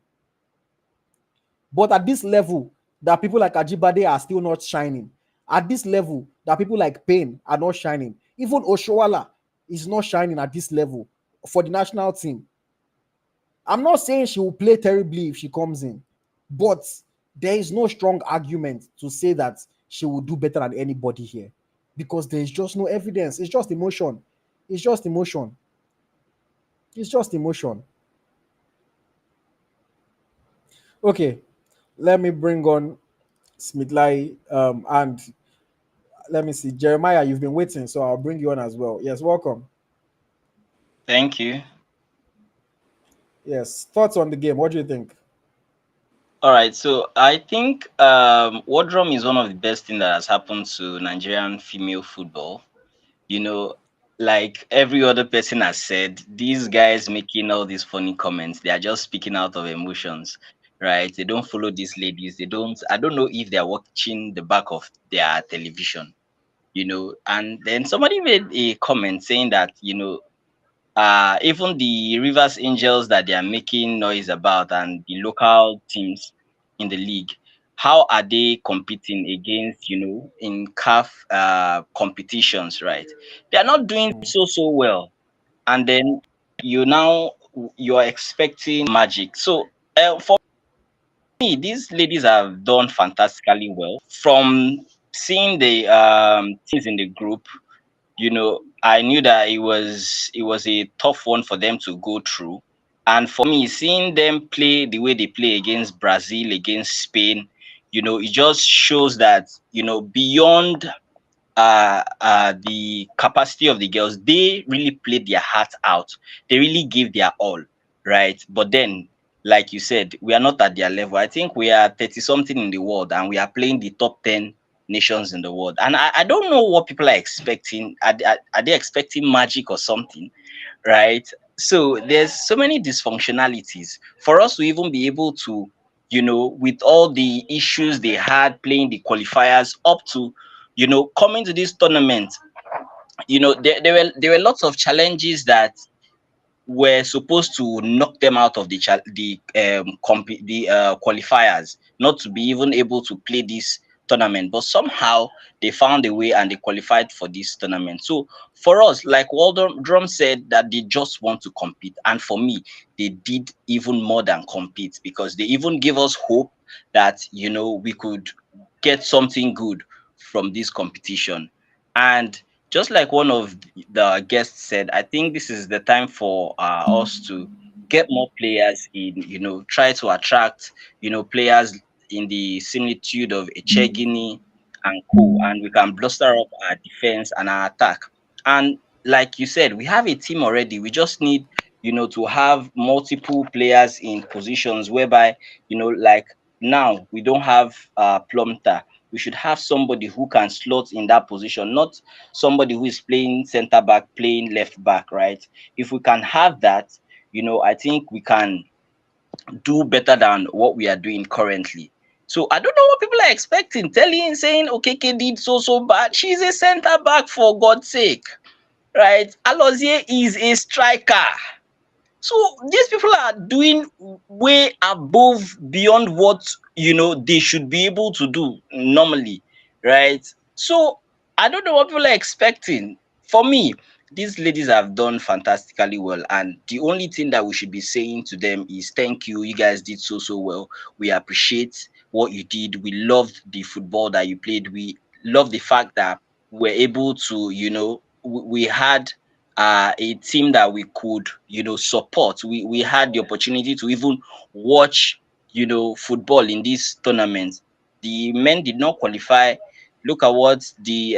But at this level, that people like Ajibade are still not shining. At this level, that people like Payne are not shining. Even Oshowala is not shining at this level for the national team. I'm not saying she will play terribly if she comes in, but there is no strong argument to say that she will do better than anybody here because there is just no evidence. It's just emotion. It's just emotion. It's just emotion. Okay, let me bring on Smithlai and let me see. Jeremiah, you've been waiting, so I'll bring you on as well. Yes, welcome. Thank you. Yes. Thoughts on the game? What do you think? All right, so I think Wardrum is one of the best thing that has happened to Nigerian female football. You know, like every other person has said, these guys making all these funny comments, they are just speaking out of emotions, right? They don't follow these ladies. They don't. I don't know if they are watching the back of their television. And then somebody made a comment saying that even the Rivers Angels that they are making noise about and the local teams in the league, how are they competing against, in CAF competitions, right? They are not doing so well. And then you are expecting magic. So for me, these ladies have done fantastically well. From seeing the teams in the group, I knew that it was a tough one for them to go through. And for me, seeing them play the way they play against Brazil, against Spain, it just shows that, beyond the capacity of the girls, they really played their heart out. They really gave their all, right? But then, like you said, we are not at their level. I think we are 30 something in the world and we are playing the top 10 nations in the world. And I don't know what people are expecting. Are they expecting magic or something? Right? So there's so many dysfunctionalities for us to even be able to, with all the issues they had playing the qualifiers up to, coming to this tournament. There were lots of challenges that were supposed to knock them out of the qualifiers, not to be even able to play this tournament. But somehow they found a way and they qualified for this tournament. So for us, like Waldron Drum said, that they just want to compete, and for me, they did even more than compete, because they even gave us hope that we could get something good from this competition. And just like one of the guests said, I think this is the time for us to get more players in, try to attract, players in the similitude of Echegini and co, and we can bluster up our defense and our attack. And like you said, we have a team already. We just need, to have multiple players in positions whereby, like now we don't have Plumter. We should have somebody who can slot in that position, not somebody who is playing center back, playing left back, right? If we can have that, I think we can do better than what we are doing currently. So I don't know what people are expecting. Telling, saying, okay, did so bad. She's a center back, for God's sake, right? Alozie is a striker. So these people are doing way above, beyond what they should be able to do normally, right? So I don't know what people are expecting. For me, these ladies have done fantastically well, and the only thing that we should be saying to them is thank you. You guys did so well. We appreciate what you did. We loved the football that you played. We love the fact that we're able to, we had a team that we could, support. We had the opportunity to even watch, football in this tournament. The men did not qualify. Look at what the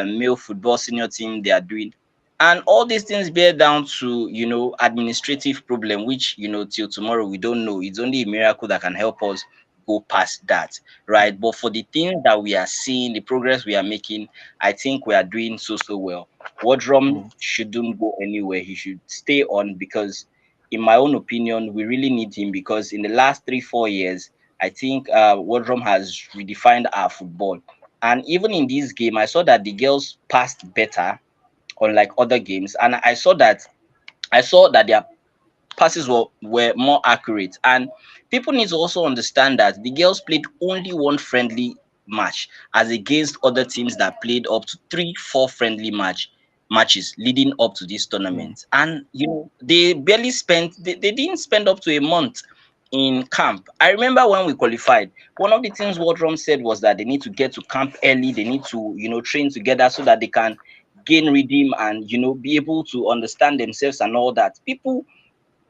male football senior team they are doing. And all these things bear down to, administrative problem, which, till tomorrow we don't know. It's only a miracle that can help us go past that, right? But for the things that we are seeing, the progress we are making, I think we are doing so well. Wardrum shouldn't go anywhere. He should stay on, because, in my own opinion, we really need him, because in the last 3-4 years, I think Wardrum has redefined our football. And even in this game, I saw that the girls passed better, unlike other games, and I saw that their passes were more accurate. And people need to also understand that the girls played only one friendly match, as against other teams that played up to 3-4 friendly matches leading up to this tournament. And they barely spent, they didn't spend up to a month in camp. I remember when we qualified, one of the things Wardrum said was that they need to get to camp early. They need to, train together so that they can gain rhythm and, be able to understand themselves and all that. People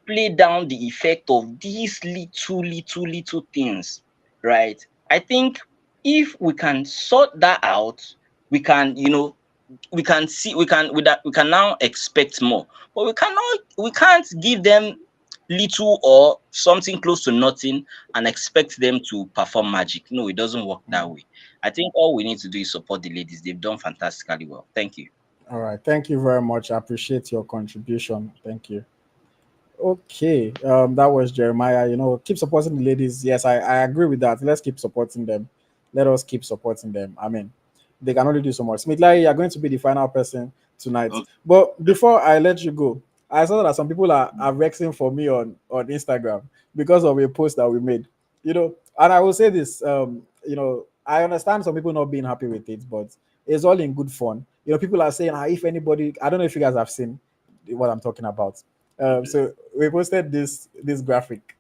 play down the effect of these little things, right? I think if we can sort that out, we can, we can see, we can, with that, we can now expect more. But we can't give them little or something close to nothing and expect them to perform magic. No, it doesn't work that way. I think all we need to do is support the ladies. They've done fantastically well. Thank you. All right. Thank you very much. I appreciate your contribution. Thank you. Okay. That was Jeremiah. Keep supporting the ladies. Yes, I agree with that. Let's keep supporting them. Let us keep supporting them. I mean, they can only do so much. Smith, you are going to be the final person tonight. Okay. But before I let you go, I saw that some people are vexing for me on Instagram because of a post that we made. And I will say this, I understand some people not being happy with it, but it's all in good fun. People are saying, if anybody, I don't know if you guys have seen what I'm talking about. So we posted this graphic,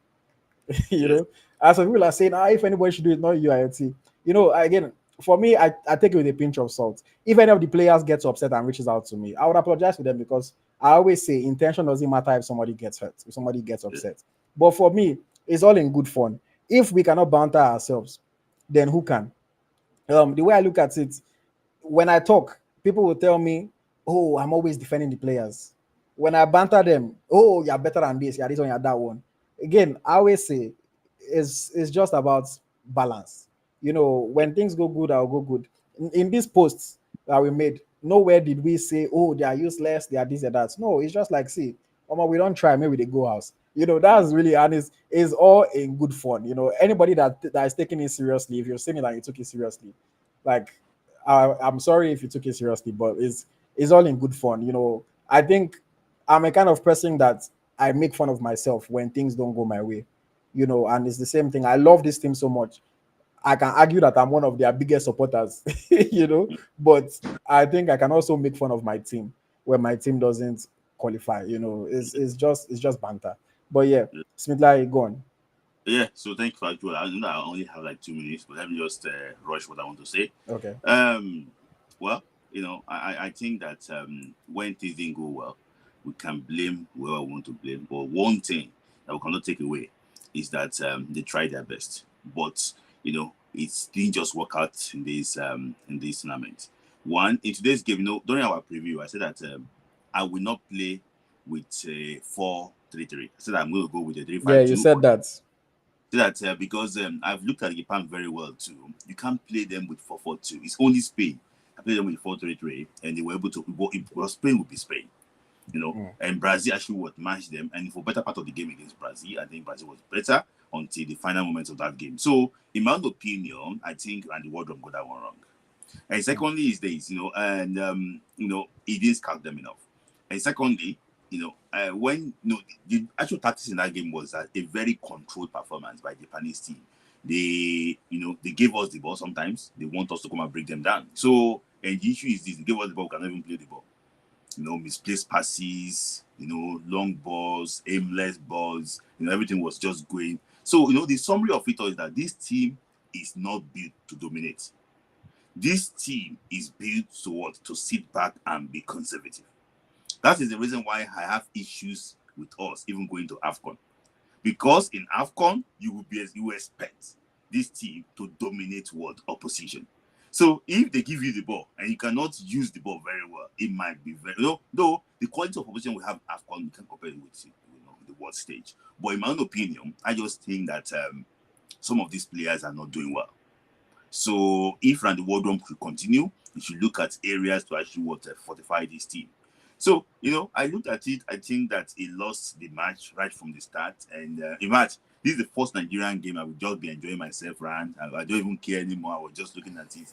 you Yes. know, as some people are saying, if anybody should do it, not UIT. Again, for me, I take it with a pinch of salt. If any of the players gets upset and reaches out to me, I would apologize to them because I always say intention doesn't matter if somebody gets hurt, if somebody gets Yes. upset. But for me, it's all in good fun. If we cannot banter ourselves, then who can? The way I look at it, when I talk, people will tell me, "Oh, I'm always defending the players." When I banter them, "Oh, you're better than this, you're this one, you're that one." Again, I always say, it's just about balance. When things go good, I'll go good. In these posts that we made, nowhere did we say, "Oh, they are useless, they are this and that." No, it's just like, see, we don't try, maybe they go house. That's really honest. It's all in good fun. Anybody that is taking it seriously, if you're saying it and you took it seriously, like I'm sorry if you took it seriously, but it's all in good fun. I think I'm a kind of person that I make fun of myself when things don't go my way. And it's the same thing. I love this team so much. I can argue that I'm one of their biggest supporters, but I think I can also make fun of my team when my team doesn't qualify. It's just banter. But yeah, Smith, go on. Yeah, so thank you for that. I know I only have like 2 minutes, but let me just rush what I want to say. Okay. Um, well, I think that when things didn't go well, we can blame whoever we want to blame. But one thing that we cannot take away is that they tried their best, but it didn't just work out in this tournament. One in today's game, during our preview, I said that I will not play with 4-3-3. I said I'm going to go with a three Yeah, five you two. said that. That because I've looked at Japan very well too. You can't play them with 4-4-2. It's only Spain. I played them with 4-3-3, and they were able to. Well, Spain would be Spain, and Brazil actually would match them. And for better part of the game against Brazil, I think Brazil was better until the final moments of that game. So, in my own opinion, I think Randy Wardrum got that one wrong. And secondly, is this, and he didn't scout them enough. And secondly, when the actual tactics in that game was a very controlled performance by the Japanese team. They gave us the ball sometimes. They want us to come and break them down. So, and the issue is this: they gave us the ball, we cannot even play the ball. Misplaced passes, long balls, aimless balls. Everything was just going. So, the summary of it all is that this team is not built to dominate. This team is built to what? To sit back and be conservative. That is the reason why I have issues with us even going to AFCON. Because in AFCON, you expect this team to dominate what? Opposition. So if they give you the ball and you cannot use the ball very well, it might be very though the quality of opposition we have AFCON, we can compare it with the world stage. But in my own opinion, I just think that some of these players are not doing well. So if Randy Wardrum could continue, he should look at areas to actually fortify this team. So, I looked at it. I think that he lost the match right from the start. And in fact, this is the first Nigerian game I would just be enjoying myself, Rand. I don't even care anymore. I was just looking at it,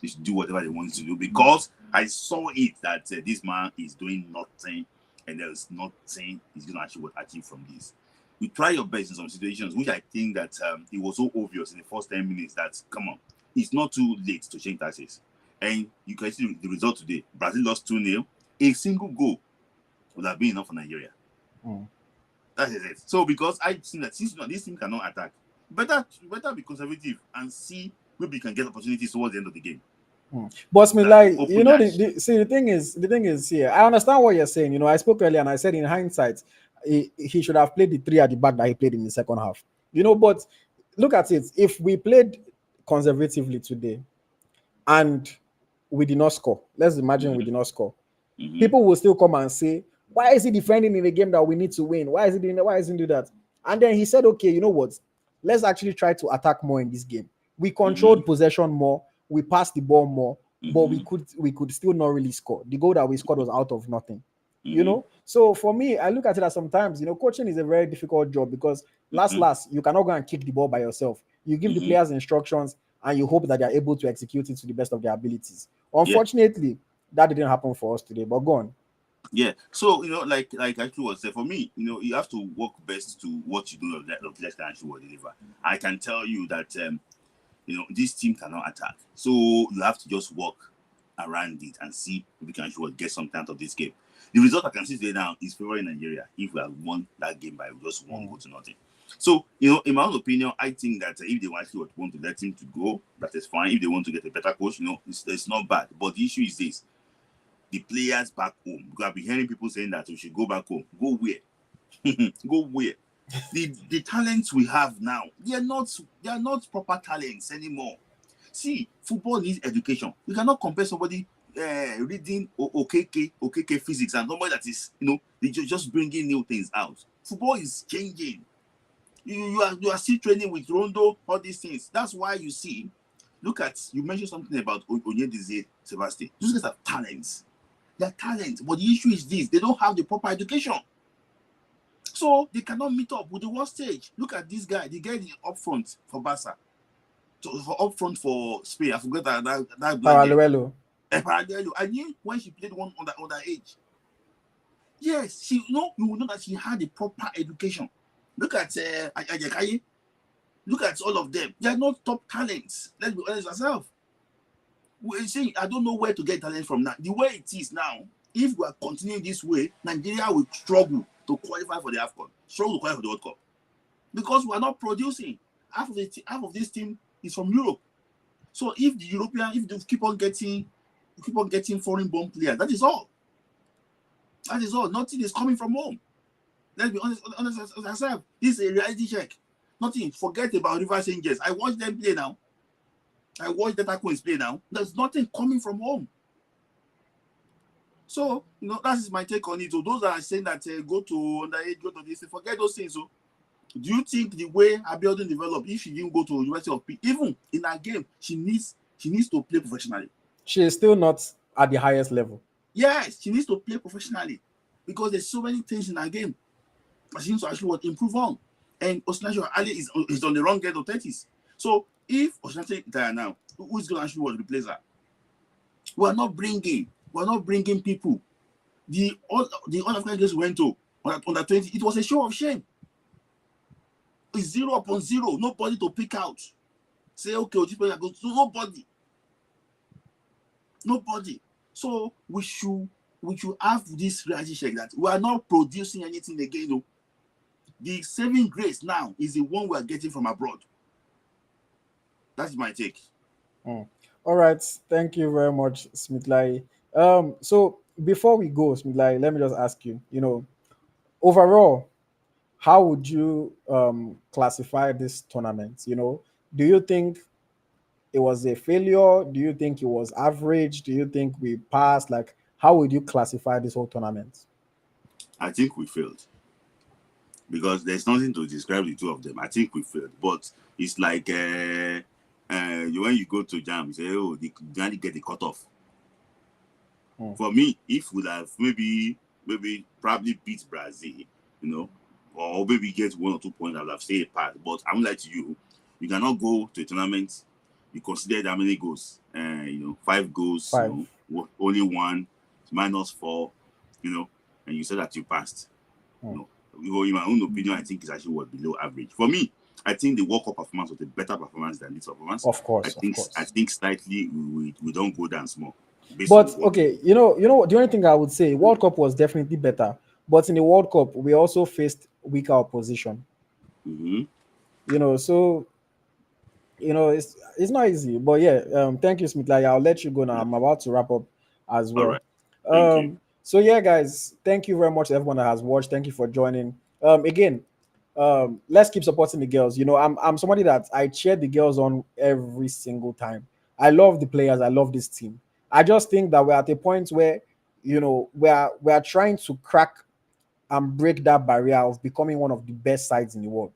they should do whatever they want to do because I saw it that this man is doing nothing and there is nothing he's going to actually achieve from this. You try your best in some situations, which I think that it was so obvious in the first 10 minutes that, come on, it's not too late to change tactics. And you can see the result today. Brazil lost 2-0. A single goal would have been enough for Nigeria. That is it. So because I've seen that since this team cannot attack, better be conservative and see maybe you can get opportunities towards the end of the game. But Smith, the thing is here. I understand what you're saying. I spoke earlier and I said in hindsight, he should have played the three at the back that he played in the second half. But look at it. If we played conservatively today and we did not score, let's imagine we did not score. People will still come and say, Why is he defending in a game that we need to win? Why is he doing that? Why isn't he do that? And then he said, okay, you know what? Let's actually try to attack more in this game. We Mm-hmm. controlled possession more, we passed the ball more, but Mm-hmm. we could still not really score. The goal that we scored was out of nothing. You Mm-hmm. know, so for me, I look at it as sometimes, coaching is a very difficult job because Mm-hmm. you cannot go and kick the ball by yourself. You give the Mm-hmm. players instructions and you hope that they're able to execute it to the best of their abilities. Yeah. Unfortunately, that didn't happen for us today. But go on. Yeah. So like actually was said for me, you have to work best to what you do of that can actually will deliver. I can tell you that this team cannot attack. So you have to just work around it and see if we can actually get something out of this game. The result I can see today now is favoring Nigeria if we have won that game by just one goal to nothing. So, in my own opinion, I think that if they actually want to let him to go, that is fine. If they want to get a better coach, it's not bad. But the issue is this: the players back home. Because I've been hearing people saying that we should go back home. Go where? Go where? The talents we have now, they are not proper talents anymore. See, football needs education. You cannot compare somebody reading OKK physics and somebody that is they just bringing new things out. Football is changing. You are still training with Rondo, all these things. That's why you see. Look at you mentioned something about Onyedizé Sebastian. Those guys have talents. They're talent, but the issue is this: they don't have the proper education. So they cannot meet up with the world stage. Look at this guy, the guy up front for Barca, for up front for Spain. I forgot that Paraluelo. Parallel. I knew when she played one on that age. Yes, you will know that she had a proper education. Look at Ajakaye. Look at all of them. They are not top talents. Let's be honest with ourselves. We're saying I don't know where to get talent from now. The way it is now, if we are continuing this way, Nigeria will struggle to qualify for the AFCON, struggle to qualify for the World Cup. Because we are not producing. Half of this team is from Europe. So if they keep on getting foreign-born players, that is all. That is all. Nothing is coming from home. Let's be honest with ourselves. This is a reality check. Nothing. Forget about Rivers Angels. I watch them play now. I watch Data Queens play now. There's nothing coming from home. So, that is my take on it. So those that are saying that go to underage, go to this, forget those things. So, do you think the way Abiodun developed, if she didn't go to University of P, even in that game, she needs to play professionally? She is still not at the highest level. Yes, she needs to play professionally because there's so many things in that game that she needs to actually improve on. And Osinachi Ali is on the wrong end of 30s. So if Osinachi retire now, who is going to actually replace her? We're not bringing people. The African Games went to under 20, it was a show of shame. It's 0 upon 0, nobody to pick out. Say, okay, this player goes to nobody. So we should have this reality check that we are not producing anything again. The saving grace now is the one we are getting from abroad. That's my take. All right, thank you very much, Smithlai. So before we go, Smithlai, let me just ask you. Overall, how would you classify this tournament? Do you think it was a failure? Do you think it was average? Do you think we passed? Like, how would you classify this whole tournament? I think we failed because there's nothing to describe the two of them. I think we failed, but it's like when you go to jam, you say, "Oh, they only get the cutoff." For me, if we have maybe probably beat Brazil, or maybe get 1 or 2 points, I would have stayed apart. But I'm like you cannot go to a tournament. You consider how many goals? 5 goals. 5. Only 1, -4. And you said that you passed. In my own opinion, I think it's actually was below average. For me, I think the World Cup performance was a better performance than this performance. Of course, I think slightly we don't go down small. But okay, the only thing I would say, World Cup was definitely better. But in the World Cup, we also faced weaker opposition. So it's not easy. But yeah, thank you, Smithlai. I'll let you go now. I'm about to wrap up as well. All right. Thank you. So yeah, guys, thank you very much to everyone that has watched. Thank you for joining. Again, let's keep supporting the girls. I'm somebody that I cheer the girls on every single time. I love the players. I love this team. I just think that we're at a point where we are trying to crack and break that barrier of becoming one of the best sides in the world.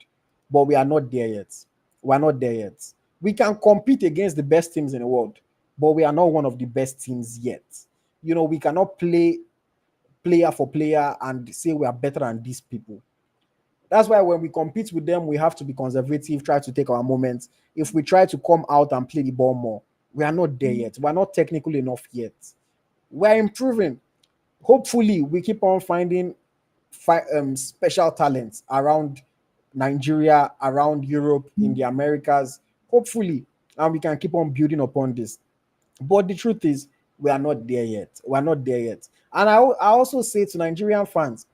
But we are not there yet. We are not there yet. We can compete against the best teams in the world, but we are not one of the best teams yet. We cannot play player for player and say we are better than these people. That's why when we compete with them, we have to be conservative, try to take our moments. If we try to come out and play the ball more, we are not there yet. We are not technical enough yet. We are improving. Hopefully, we keep on finding special talents around Nigeria, around Europe, in the Americas. Hopefully, and we can keep on building upon this. But the truth is, we are not there yet. We are not there yet. And I also say to Nigerian fans,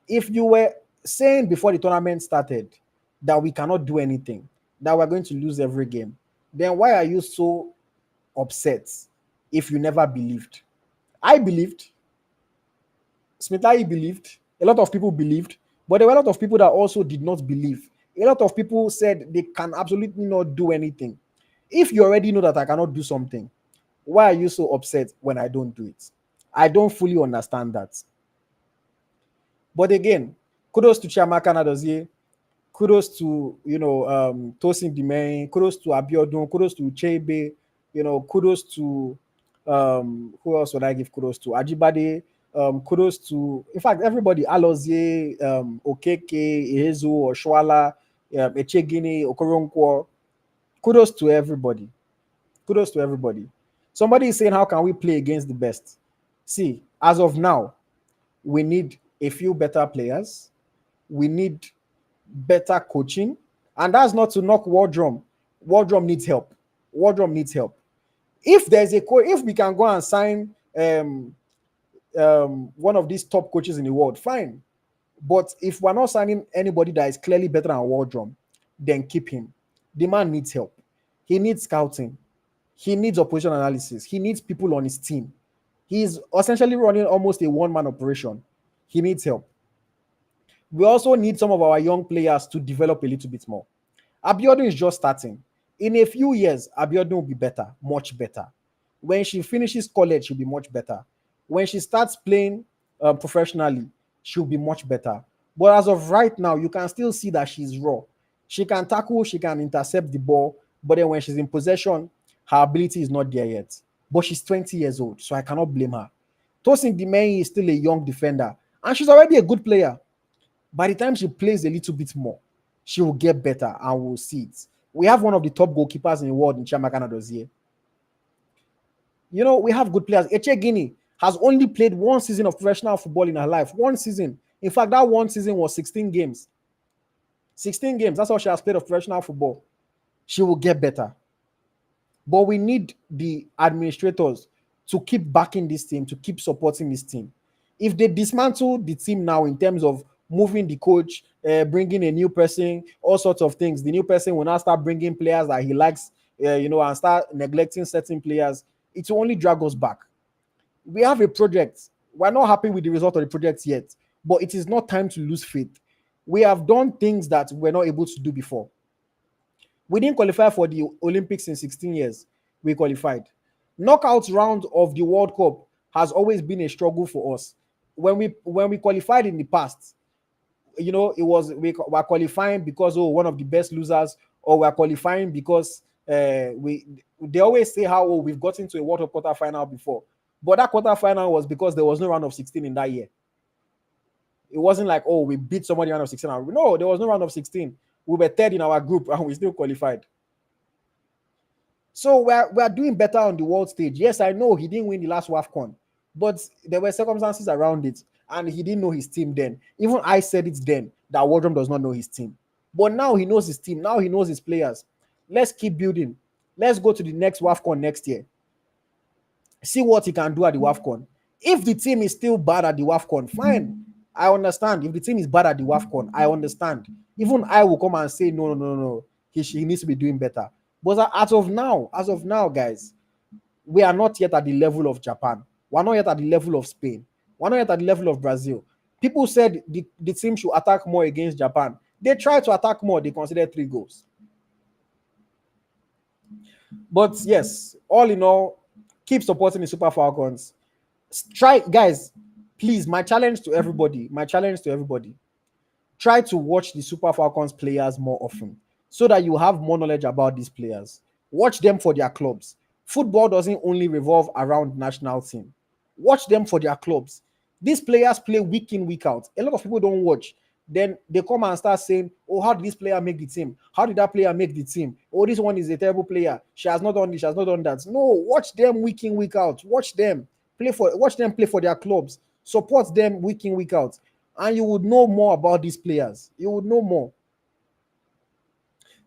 if you were saying before the tournament started that we cannot do anything, that we're going to lose every game, then why are you so upset if you never believed? I believed. Smitai believed. A lot of people believed. But there were a lot of people that also did not believe. A lot of people said they can absolutely not do anything. If you already know that I cannot do something, why are you so upset when I don't do it? I don't fully understand that. But again, kudos to Chiamaka Nadozie, kudos to Tosin Dimeng, kudos to Abiodun, kudos to Chebe, kudos to who else would I give kudos to? Ajibade, kudos to in fact everybody, Alozie, Okeke, Ehezu, Oshwala, Echegini, Okoronkwo. Kudos to everybody. Kudos to everybody. Somebody is saying, how can we play against the best? See, as of now, we need a few better players. We need better coaching. And that's not to knock Wardrum. Wardrum needs help. Wardrum needs help. If there's if we can go and sign one of these top coaches in the world, fine. But if we're not signing anybody that is clearly better than Wardrum, then keep him. The man needs help. He needs scouting. He needs opposition analysis. He needs people on his team. He's essentially running almost a one-man operation. He needs help. We also need some of our young players to develop a little bit more. Abiodun is just starting. In a few years, Abiodun will be better, much better. When she finishes college, she'll be much better. When she starts playing professionally, she'll be much better. But as of right now, you can still see that she's raw. She can tackle, she can intercept the ball, but then when she's in possession, her ability is not there yet. But she's 20 years old, so I cannot blame her. Tosin Dimeng is still a young defender, and she's already a good player. By the time she plays a little bit more, she will get better, and we'll see it. We have one of the top goalkeepers in the world in Chiamaka Nadozie. We have good players. Eche Guinea has only played one season of professional football in her life. One season. In fact, that one season was 16 games. 16 games. That's all she has played of professional football. She will get better. But we need the administrators to keep backing this team, to keep supporting this team. If they dismantle the team now in terms of moving the coach, bringing a new person, all sorts of things, the new person will now start bringing players that he likes, and start neglecting certain players. It will only drag us back. We have a project. We're not happy with the result of the project yet, but it is not time to lose faith. We have done things that we're not able to do before. We didn't qualify for the Olympics in 16 years. We qualified. Knockout round of the World Cup has always been a struggle for us. When we qualified in the past, it was we were qualifying because one of the best losers, or we're qualifying because they always say how we've gotten to a World Cup quarter final before. But that quarter final was because there was no round of 16 in that year. It wasn't like, we beat somebody round of 16. No, there was no round of 16. We were third in our group and we still qualified. So we're doing better on the world stage. Yes, I know he didn't win the last WAFCON, but there were circumstances around it, and he didn't know his team then. Even I said it then that Wardrum does not know his team. But now he knows his team. Now he knows his players. Let's keep building. Let's go to the next WAFCON next year. See what he can do at the WAFCON. If the team is still bad at the WAFCON, fine. I understand. If the team is bad at the WAFCON, I understand. Even I will come and say, no. He needs to be doing better. But as of now, guys, we are not yet at the level of Japan. We're not yet at the level of Spain. We're not yet at the level of Brazil. People said the team should attack more against Japan. They tried to attack more. They considered 3 goals. But yes, all in all, keep supporting the Super Falcons. Try, guys, please, my challenge to everybody, try to watch the Super Falcons players more often so that you have more knowledge about these players. Watch them for their clubs. Football doesn't only revolve around national team. Watch them for their clubs. These players play week in, week out. A lot of people don't watch. Then they come and start saying, "Oh, how did this player make the team? How did that player make the team? Oh, this one is a terrible player. She has not done this, she has not done that." No, watch them week in, week out. Watch them play for their clubs. Support them week in, week out, and you would know more about these players. You would know more.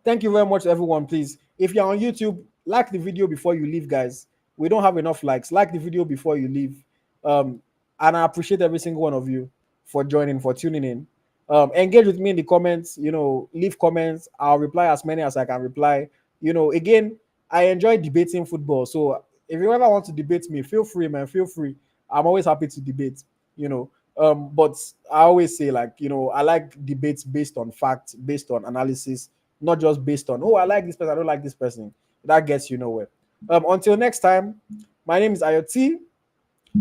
Thank you very much, everyone. Please, if you're on YouTube, like the video before you leave, guys. We don't have enough likes. Like the video before you leave. And I appreciate every single one of you for joining, for tuning in. Engage with me in the comments. Leave comments. I'll reply as many as I can reply. Again, I enjoy debating football. So if you ever want to debate me, feel free, man. Feel free. I'm always happy to debate. But I always say, like, I like debates based on facts, based on analysis, not just based on, oh, I like this person, I don't like this person. That gets you nowhere. Until next time, my name is Ayoti.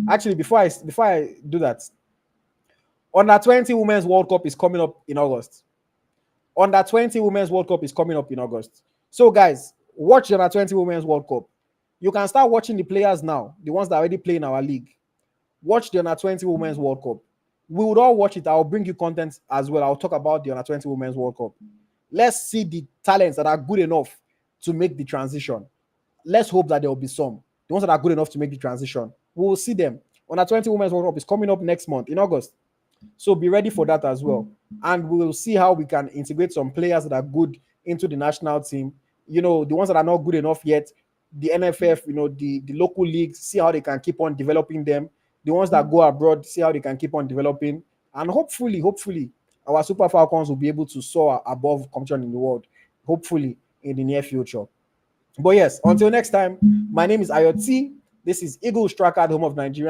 Actually, before I do that, Under 20 Women's World Cup is coming up in August. Under 20 Women's World Cup is coming up in August. So, guys, watch the Under 20 Women's World Cup. You can start watching the players now, the ones that already play in our league. Watch the Under 20 Women's World Cup. We would all watch it. I'll bring you content as well. I'll talk about the Under 20 Women's World Cup. Let's see the talents that are good enough to make the transition. Let's hope that there will be some. The ones that are good enough to make the transition. We will see them. Under 20 Women's World Cup is coming up next month in August. So be ready for that as well. And we will see how we can integrate some players that are good into the national team. The ones that are not good enough yet, the NFF, the local leagues, see how they can keep on developing them. The ones that go abroad, see how they can keep on developing. And hopefully, our Super Falcons will be able to soar above competition in the world, hopefully in the near future. But yes, until next time, my name is Ayoti. This is EaglesTracker, the home of Nigeria.